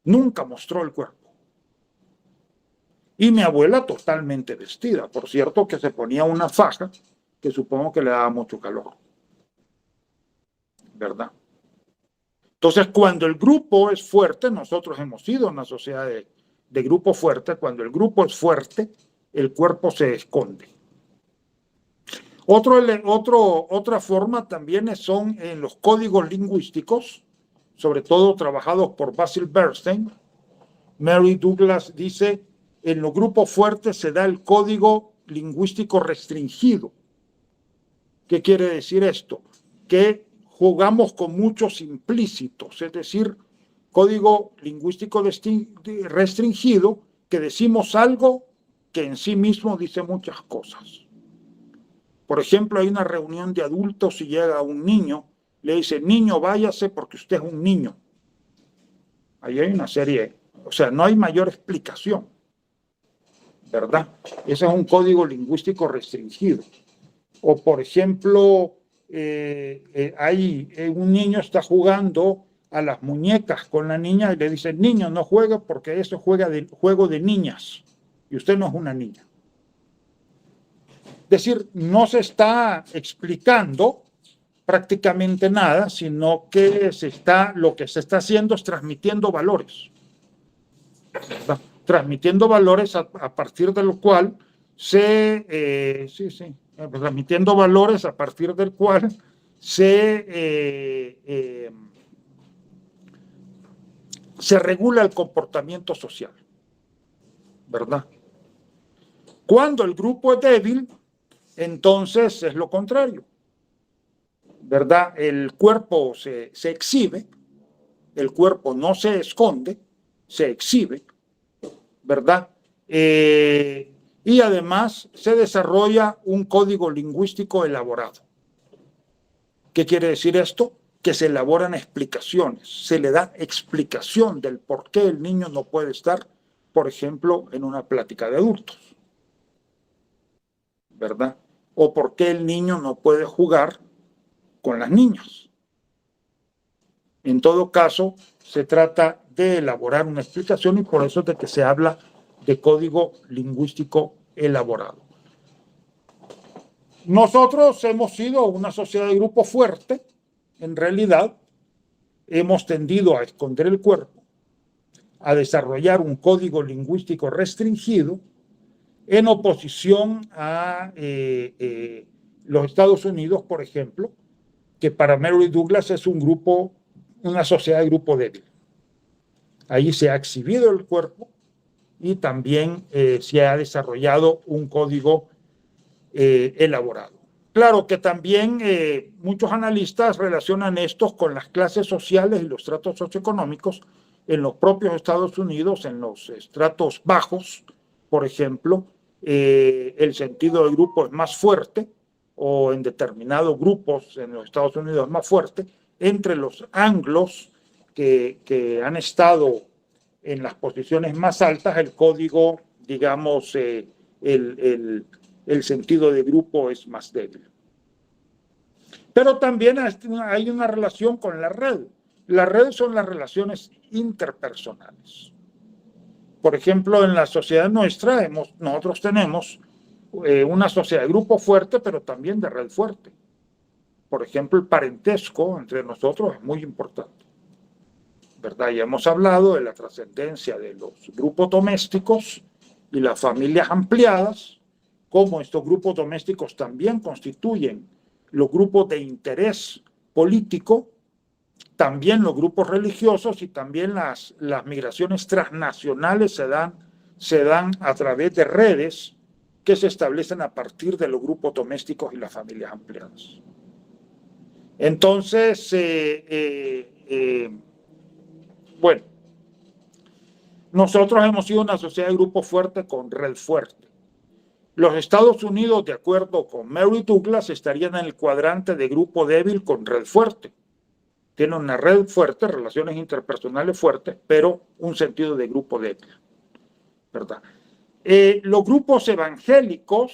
Nunca mostró el cuerpo. Y mi abuela totalmente vestida, por cierto, que se ponía una faja que supongo que le daba mucho calor, ¿verdad? Entonces, cuando el grupo es fuerte, nosotros hemos sido una sociedad de grupo fuerte, cuando el grupo es fuerte, el cuerpo se esconde. Otra forma también son en los códigos lingüísticos, sobre todo trabajados por Basil Bernstein. Mary Douglas dice, en los grupos fuertes se da el código lingüístico restringido. ¿Qué quiere decir esto? Que jugamos con muchos implícitos, es decir, código lingüístico restringido, que decimos algo que en sí mismo dice muchas cosas. Por ejemplo, hay una reunión de adultos y llega un niño, le dice, niño, váyase porque usted es un niño. Ahí hay una serie, o sea, no hay mayor explicación, ¿verdad? Ese es un código lingüístico restringido. O, por ejemplo, un niño está jugando a las muñecas con la niña y le dice, niño, no juegue porque eso juego de niñas y usted no es una niña. Es decir, no se está explicando prácticamente nada, sino que lo que se está haciendo es transmitiendo valores. ¿Verdad? Transmitiendo valores a partir de lo cual transmitiendo valores a partir del cual se regula el comportamiento social, ¿verdad? Cuando el grupo es débil, entonces es lo contrario, ¿verdad? El cuerpo se exhibe, el cuerpo no se esconde, se exhibe, ¿verdad? Y además se desarrolla un código lingüístico elaborado. ¿Qué quiere decir esto? Que se elaboran explicaciones, se le da explicación del por qué el niño no puede estar, por ejemplo, en una plática de adultos, ¿verdad? O por qué el niño no puede jugar con las niñas. En todo caso, se trata de elaborar una explicación y por eso es de que se habla de código lingüístico elaborado. Nosotros hemos sido una sociedad de grupo fuerte, en realidad hemos tendido a esconder el cuerpo, a desarrollar un código lingüístico restringido en oposición a los Estados Unidos, por ejemplo, que para Mary Douglas es una sociedad de grupo débil. Allí se ha exhibido el cuerpo y también se ha desarrollado un código elaborado. Claro que también muchos analistas relacionan estos con las clases sociales y los estratos socioeconómicos en los propios Estados Unidos, en los estratos bajos, por ejemplo, el sentido de grupo es más fuerte, o en determinados grupos en los Estados Unidos es más fuerte, entre los anglos que han estado en las posiciones más altas, el código, digamos, el sentido de grupo es más débil. Pero también hay una relación con la red. Las redes son las relaciones interpersonales. Por ejemplo, en la sociedad nuestra, nosotros tenemos una sociedad de grupo fuerte, pero también de red fuerte. Por ejemplo, el parentesco entre nosotros es muy importante, ¿verdad? Ya hemos hablado de la trascendencia de los grupos domésticos y las familias ampliadas, cómo estos grupos domésticos también constituyen los grupos de interés político, también los grupos religiosos y también las migraciones transnacionales se dan a través de redes que se establecen a partir de los grupos domésticos y las familias ampliadas. Entonces, bueno, nosotros hemos sido una sociedad de grupo fuerte con red fuerte. Los Estados Unidos, de acuerdo con Mary Douglas, estarían en el cuadrante de grupo débil con red fuerte. Tienen una red fuerte, relaciones interpersonales fuertes, pero un sentido de grupo débil, ¿verdad? Los grupos evangélicos,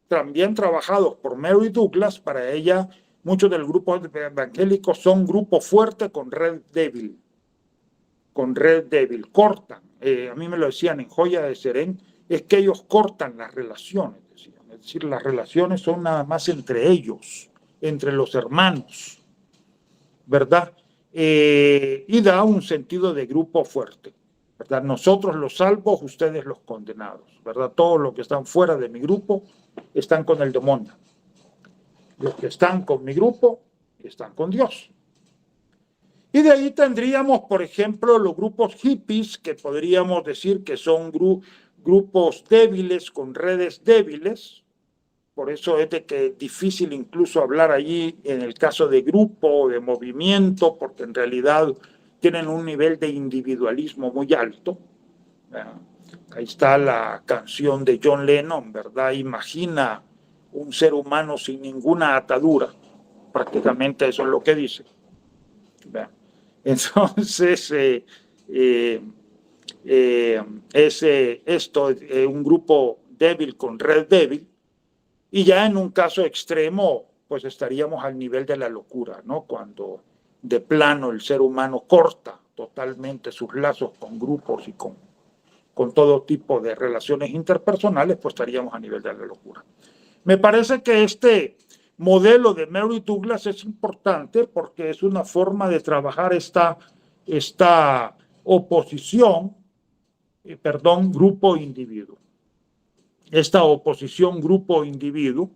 también trabajados por Mary Douglas, para ella, muchos de los grupos evangélicos son grupos fuertes con red débil. Con red débil, cortan. A mí me lo decían en Joya de Serén, es que ellos cortan las relaciones, decían. Es decir, las relaciones son nada más entre ellos, entre los hermanos, ¿verdad? Y da un sentido de grupo fuerte, ¿verdad? Nosotros los salvos, ustedes los condenados, ¿verdad? Todos los que están fuera de mi grupo están con el demonio. Los que están con mi grupo están con Dios. Y de ahí tendríamos, por ejemplo, los grupos hippies, que podríamos decir que son grupos débiles con redes débiles. Por eso es difícil incluso hablar allí en el caso de grupo o de movimiento, porque en realidad tienen un nivel de individualismo muy alto. Ahí está la canción de John Lennon, ¿verdad? Imagina un ser humano sin ninguna atadura. Prácticamente eso es lo que dice. ¿Verdad? Entonces, esto, un grupo débil con red débil, y ya en un caso extremo, pues estaríamos al nivel de la locura, ¿no? Cuando de plano el ser humano corta totalmente sus lazos con grupos y con todo tipo de relaciones interpersonales, pues estaríamos a nivel de la locura. Me parece que este modelo de Mary Douglas es importante porque es una forma de trabajar esta oposición, grupo-individuo. Esta oposición grupo-individuo,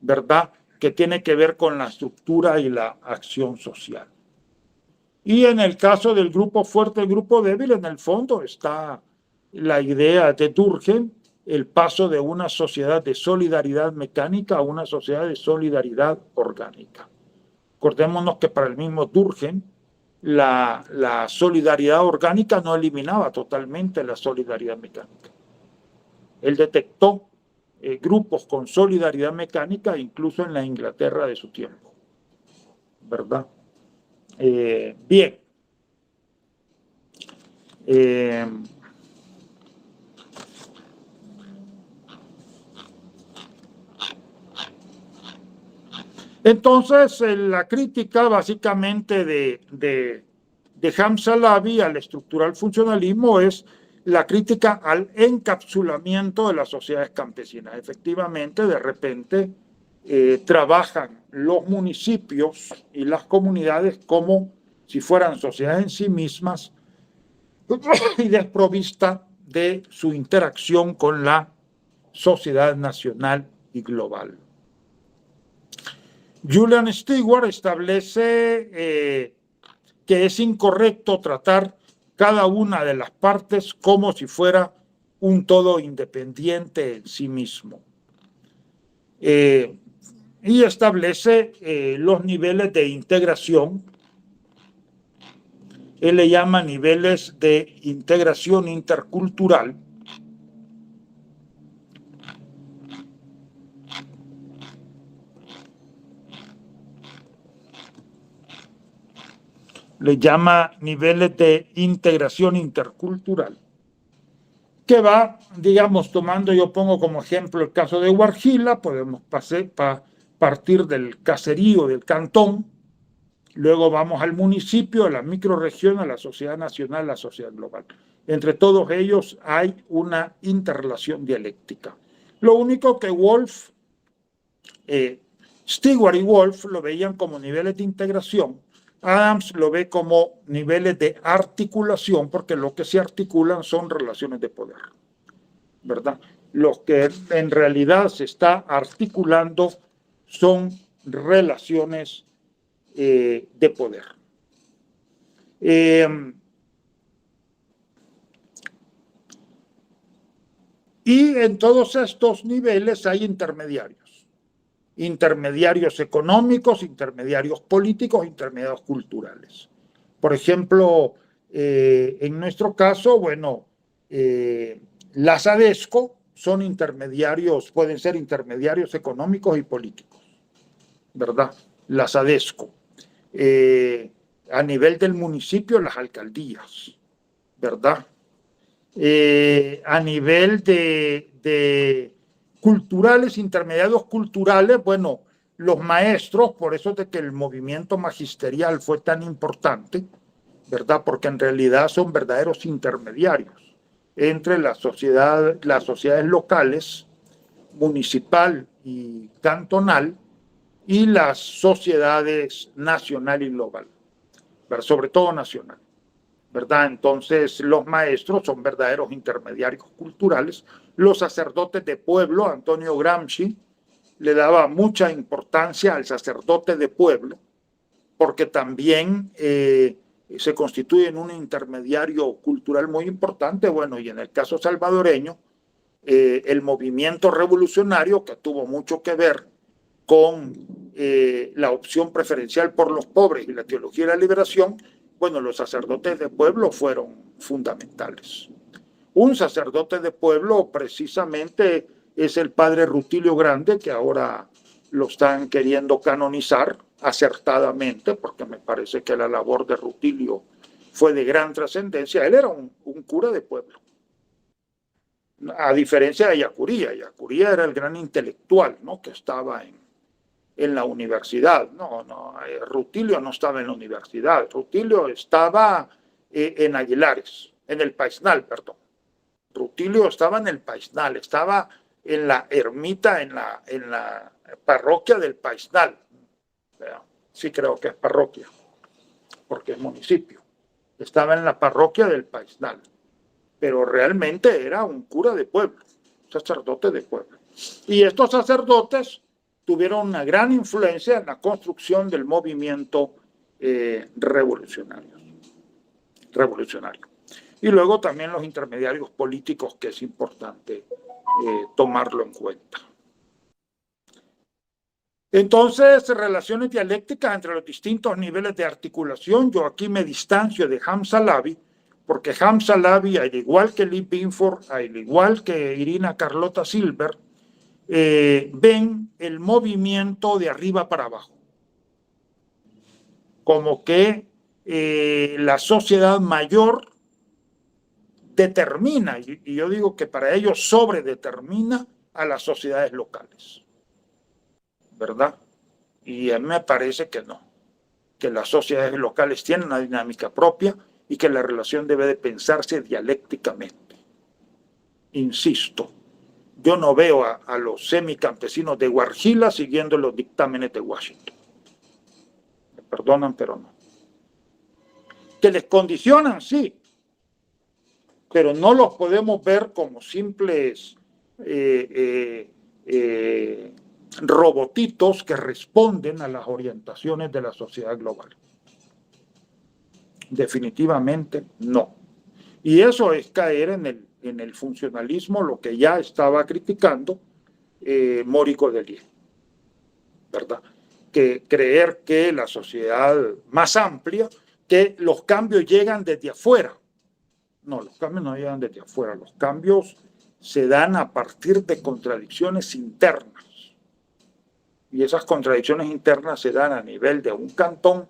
¿verdad? Que tiene que ver con la estructura y la acción social. Y en el caso del grupo fuerte, el grupo débil, en el fondo está la idea de Durkheim, el paso de una sociedad de solidaridad mecánica a una sociedad de solidaridad orgánica. Acordémonos que para el mismo Durkheim, la solidaridad orgánica no eliminaba totalmente la solidaridad mecánica. Él detectó grupos con solidaridad mecánica incluso en la Inglaterra de su tiempo, ¿verdad? Bien. Entonces, la crítica básicamente de Hamza Lavi al estructural funcionalismo es la crítica al encapsulamiento de las sociedades campesinas. Efectivamente, de repente trabajan los municipios y las comunidades como si fueran sociedades en sí mismas y desprovista de su interacción con la sociedad nacional y global. Julian Stewart establece que es incorrecto tratar cada una de las partes como si fuera un todo independiente en sí mismo. Y establece los niveles de integración. Él le llama niveles de integración intercultural. Le llama niveles de integración intercultural, que va, digamos, tomando, yo pongo como ejemplo el caso de Huarjila, podemos partir del caserío, del cantón, luego vamos al municipio, a la microrregión, a la sociedad nacional, a la sociedad global. Entre todos ellos hay una interrelación dialéctica. Lo único que Stewart y Wolf lo veían como niveles de integración. Adams lo ve como niveles de articulación, porque lo que se articulan son relaciones de poder, ¿verdad? Lo que en realidad se está articulando son relaciones de poder. Y en todos estos niveles hay intermediarios económicos, intermediarios políticos, intermediarios culturales. Por ejemplo, en nuestro caso, bueno, las ADESCO son intermediarios, pueden ser intermediarios económicos y políticos, ¿verdad? Las ADESCO. A nivel del municipio, las alcaldías, ¿verdad? A nivel de culturales, intermediarios culturales, bueno, los maestros, por eso es de que el movimiento magisterial fue tan importante, ¿verdad? Porque en realidad son verdaderos intermediarios entre las sociedades locales, municipal y cantonal, y las sociedades nacional y global, pero sobre todo nacional, ¿verdad? Entonces los maestros son verdaderos intermediarios culturales. Los sacerdotes de pueblo, Antonio Gramsci le daba mucha importancia al sacerdote de pueblo, porque también se constituye en un intermediario cultural muy importante. Bueno, y en el caso salvadoreño, el movimiento revolucionario, que tuvo mucho que ver con la opción preferencial por los pobres y la teología de la liberación, bueno, los sacerdotes de pueblo fueron fundamentales. Un sacerdote de pueblo precisamente es el padre Rutilio Grande, que ahora lo están queriendo canonizar acertadamente, porque me parece que la labor de Rutilio fue de gran trascendencia. Él era un cura de pueblo, a diferencia de Yacuría. Yacuría era el gran intelectual, ¿no?, que estaba en la universidad. Rutilio no estaba en la universidad. Rutilio estaba en Aguilares, en el Paisnal, perdón. Rutilio estaba en el Paisnal, estaba en la ermita, en la parroquia del Paisnal. Sí creo que es parroquia, porque es municipio. Estaba en la parroquia del Paisnal, pero realmente era un cura de pueblo, sacerdote de pueblo. Y estos sacerdotes tuvieron una gran influencia en la construcción del movimiento revolucionario. Y luego también los intermediarios políticos, que es importante tomarlo en cuenta. Entonces, relaciones dialécticas entre los distintos niveles de articulación. Yo aquí me distancio de Hamza Lavi, porque Hamza Lavi, al igual que Lee Binford, al igual que Irina Carlota Silver, ven el movimiento de arriba para abajo, como que la sociedad mayor determina, y yo digo que para ellos sobredetermina a las sociedades locales, ¿verdad? Y a mí me parece que no, que las sociedades locales tienen una dinámica propia y que la relación debe de pensarse dialécticamente. Insisto, yo no veo a los semicampesinos de Guarjila siguiendo los dictámenes de Washington. Me perdonan, pero no. Que les condicionan, sí, pero no los podemos ver como simples robotitos que responden a las orientaciones de la sociedad global. Definitivamente no. Y eso es caer en el funcionalismo, lo que ya estaba criticando Mórico Delié, ¿verdad? Que creer que la sociedad más amplia, que los cambios llegan desde afuera. No, los cambios no llegan desde afuera, los cambios se dan a partir de contradicciones internas. Y esas contradicciones internas se dan a nivel de un cantón,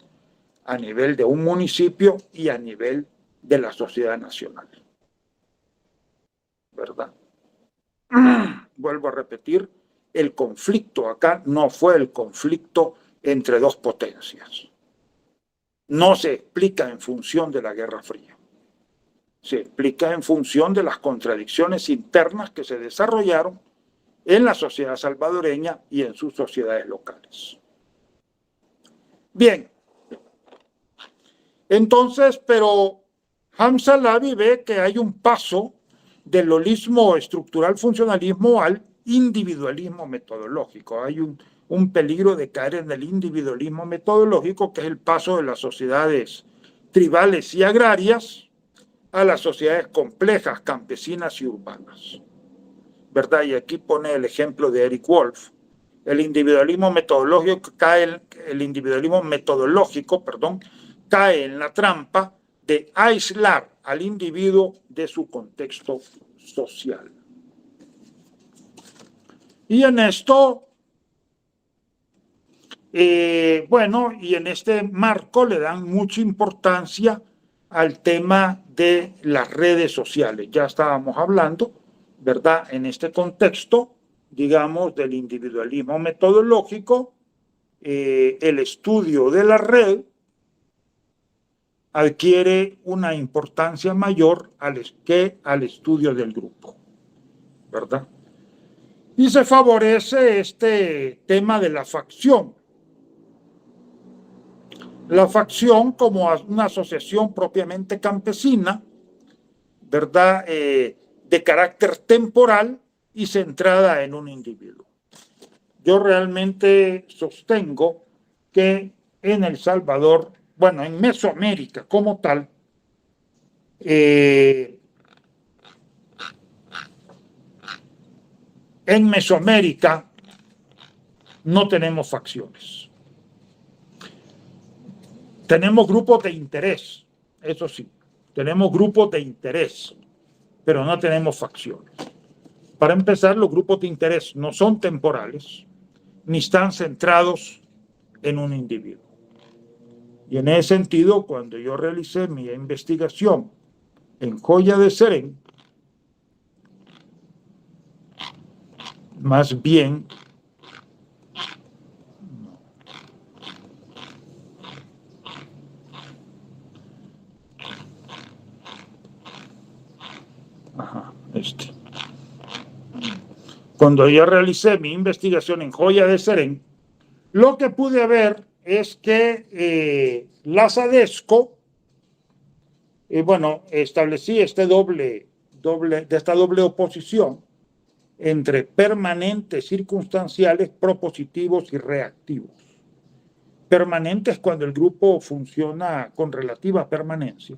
a nivel de un municipio y a nivel de la sociedad nacional. ¿Verdad? Vuelvo a repetir, el conflicto acá no fue el conflicto entre dos potencias. No se explica en función de la Guerra Fría. Se explica en función de las contradicciones internas que se desarrollaron en la sociedad salvadoreña y en sus sociedades locales. Bien, entonces, pero Hamza Lavi ve que hay un paso del holismo estructural funcionalismo al individualismo metodológico. Hay un peligro de caer en el individualismo metodológico, que es el paso de las sociedades tribales y agrarias a las sociedades complejas, campesinas y urbanas, ¿verdad? Y aquí pone el ejemplo de Eric Wolf. El individualismo metodológico cae en la trampa de aislar al individuo de su contexto social. Y en esto, y en este marco le dan mucha importancia al tema de las redes sociales. Ya estábamos hablando, ¿verdad?, en este contexto, digamos, del individualismo metodológico, el estudio de la red adquiere una importancia mayor que al estudio del grupo, ¿verdad? Y se favorece este tema de la facción. La facción como una asociación propiamente campesina, ¿verdad?, de carácter temporal y centrada en un individuo. Yo realmente sostengo que en El Salvador, en Mesoamérica como tal, en Mesoamérica no tenemos facciones. Tenemos grupos de interés, eso sí, tenemos grupos de interés, pero no tenemos facciones. Para empezar, los grupos de interés no son temporales, ni están centrados en un individuo. Y en ese sentido, cuando yo realicé mi investigación en Joya de Serén, más bien cuando yo realicé mi investigación en Joya de Serén, lo que pude ver es que la SADESCO, establecí esta doble oposición entre permanentes, circunstanciales, propositivos y reactivos. Permanentes cuando el grupo funciona con relativa permanencia.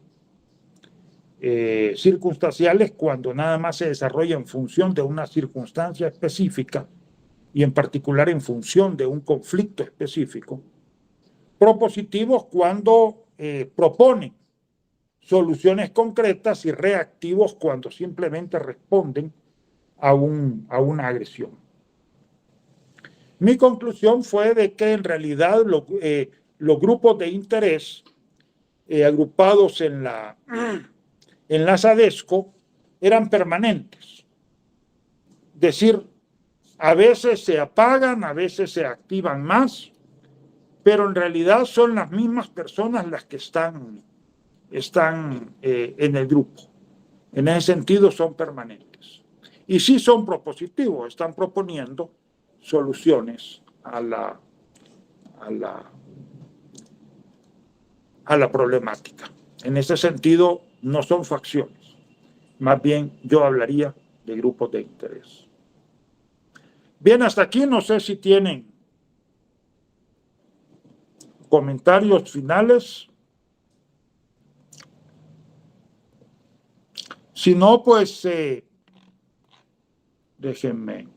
Circunstanciales cuando nada más se desarrolla en función de una circunstancia específica y en particular en función de un conflicto específico. Propositivos cuando proponen soluciones concretas y reactivos cuando simplemente responden a una agresión. Mi conclusión fue de que en realidad los grupos de interés agrupados en la SADESCO eran permanentes. Es decir, a veces se apagan, a veces se activan más, pero en realidad son las mismas personas las que están en el grupo. En ese sentido son permanentes. Y sí son propositivos, están proponiendo soluciones a la problemática. En ese sentido, no son facciones. Más bien, yo hablaría de grupos de interés. Bien, hasta aquí no sé si tienen comentarios finales. Si no, pues déjenme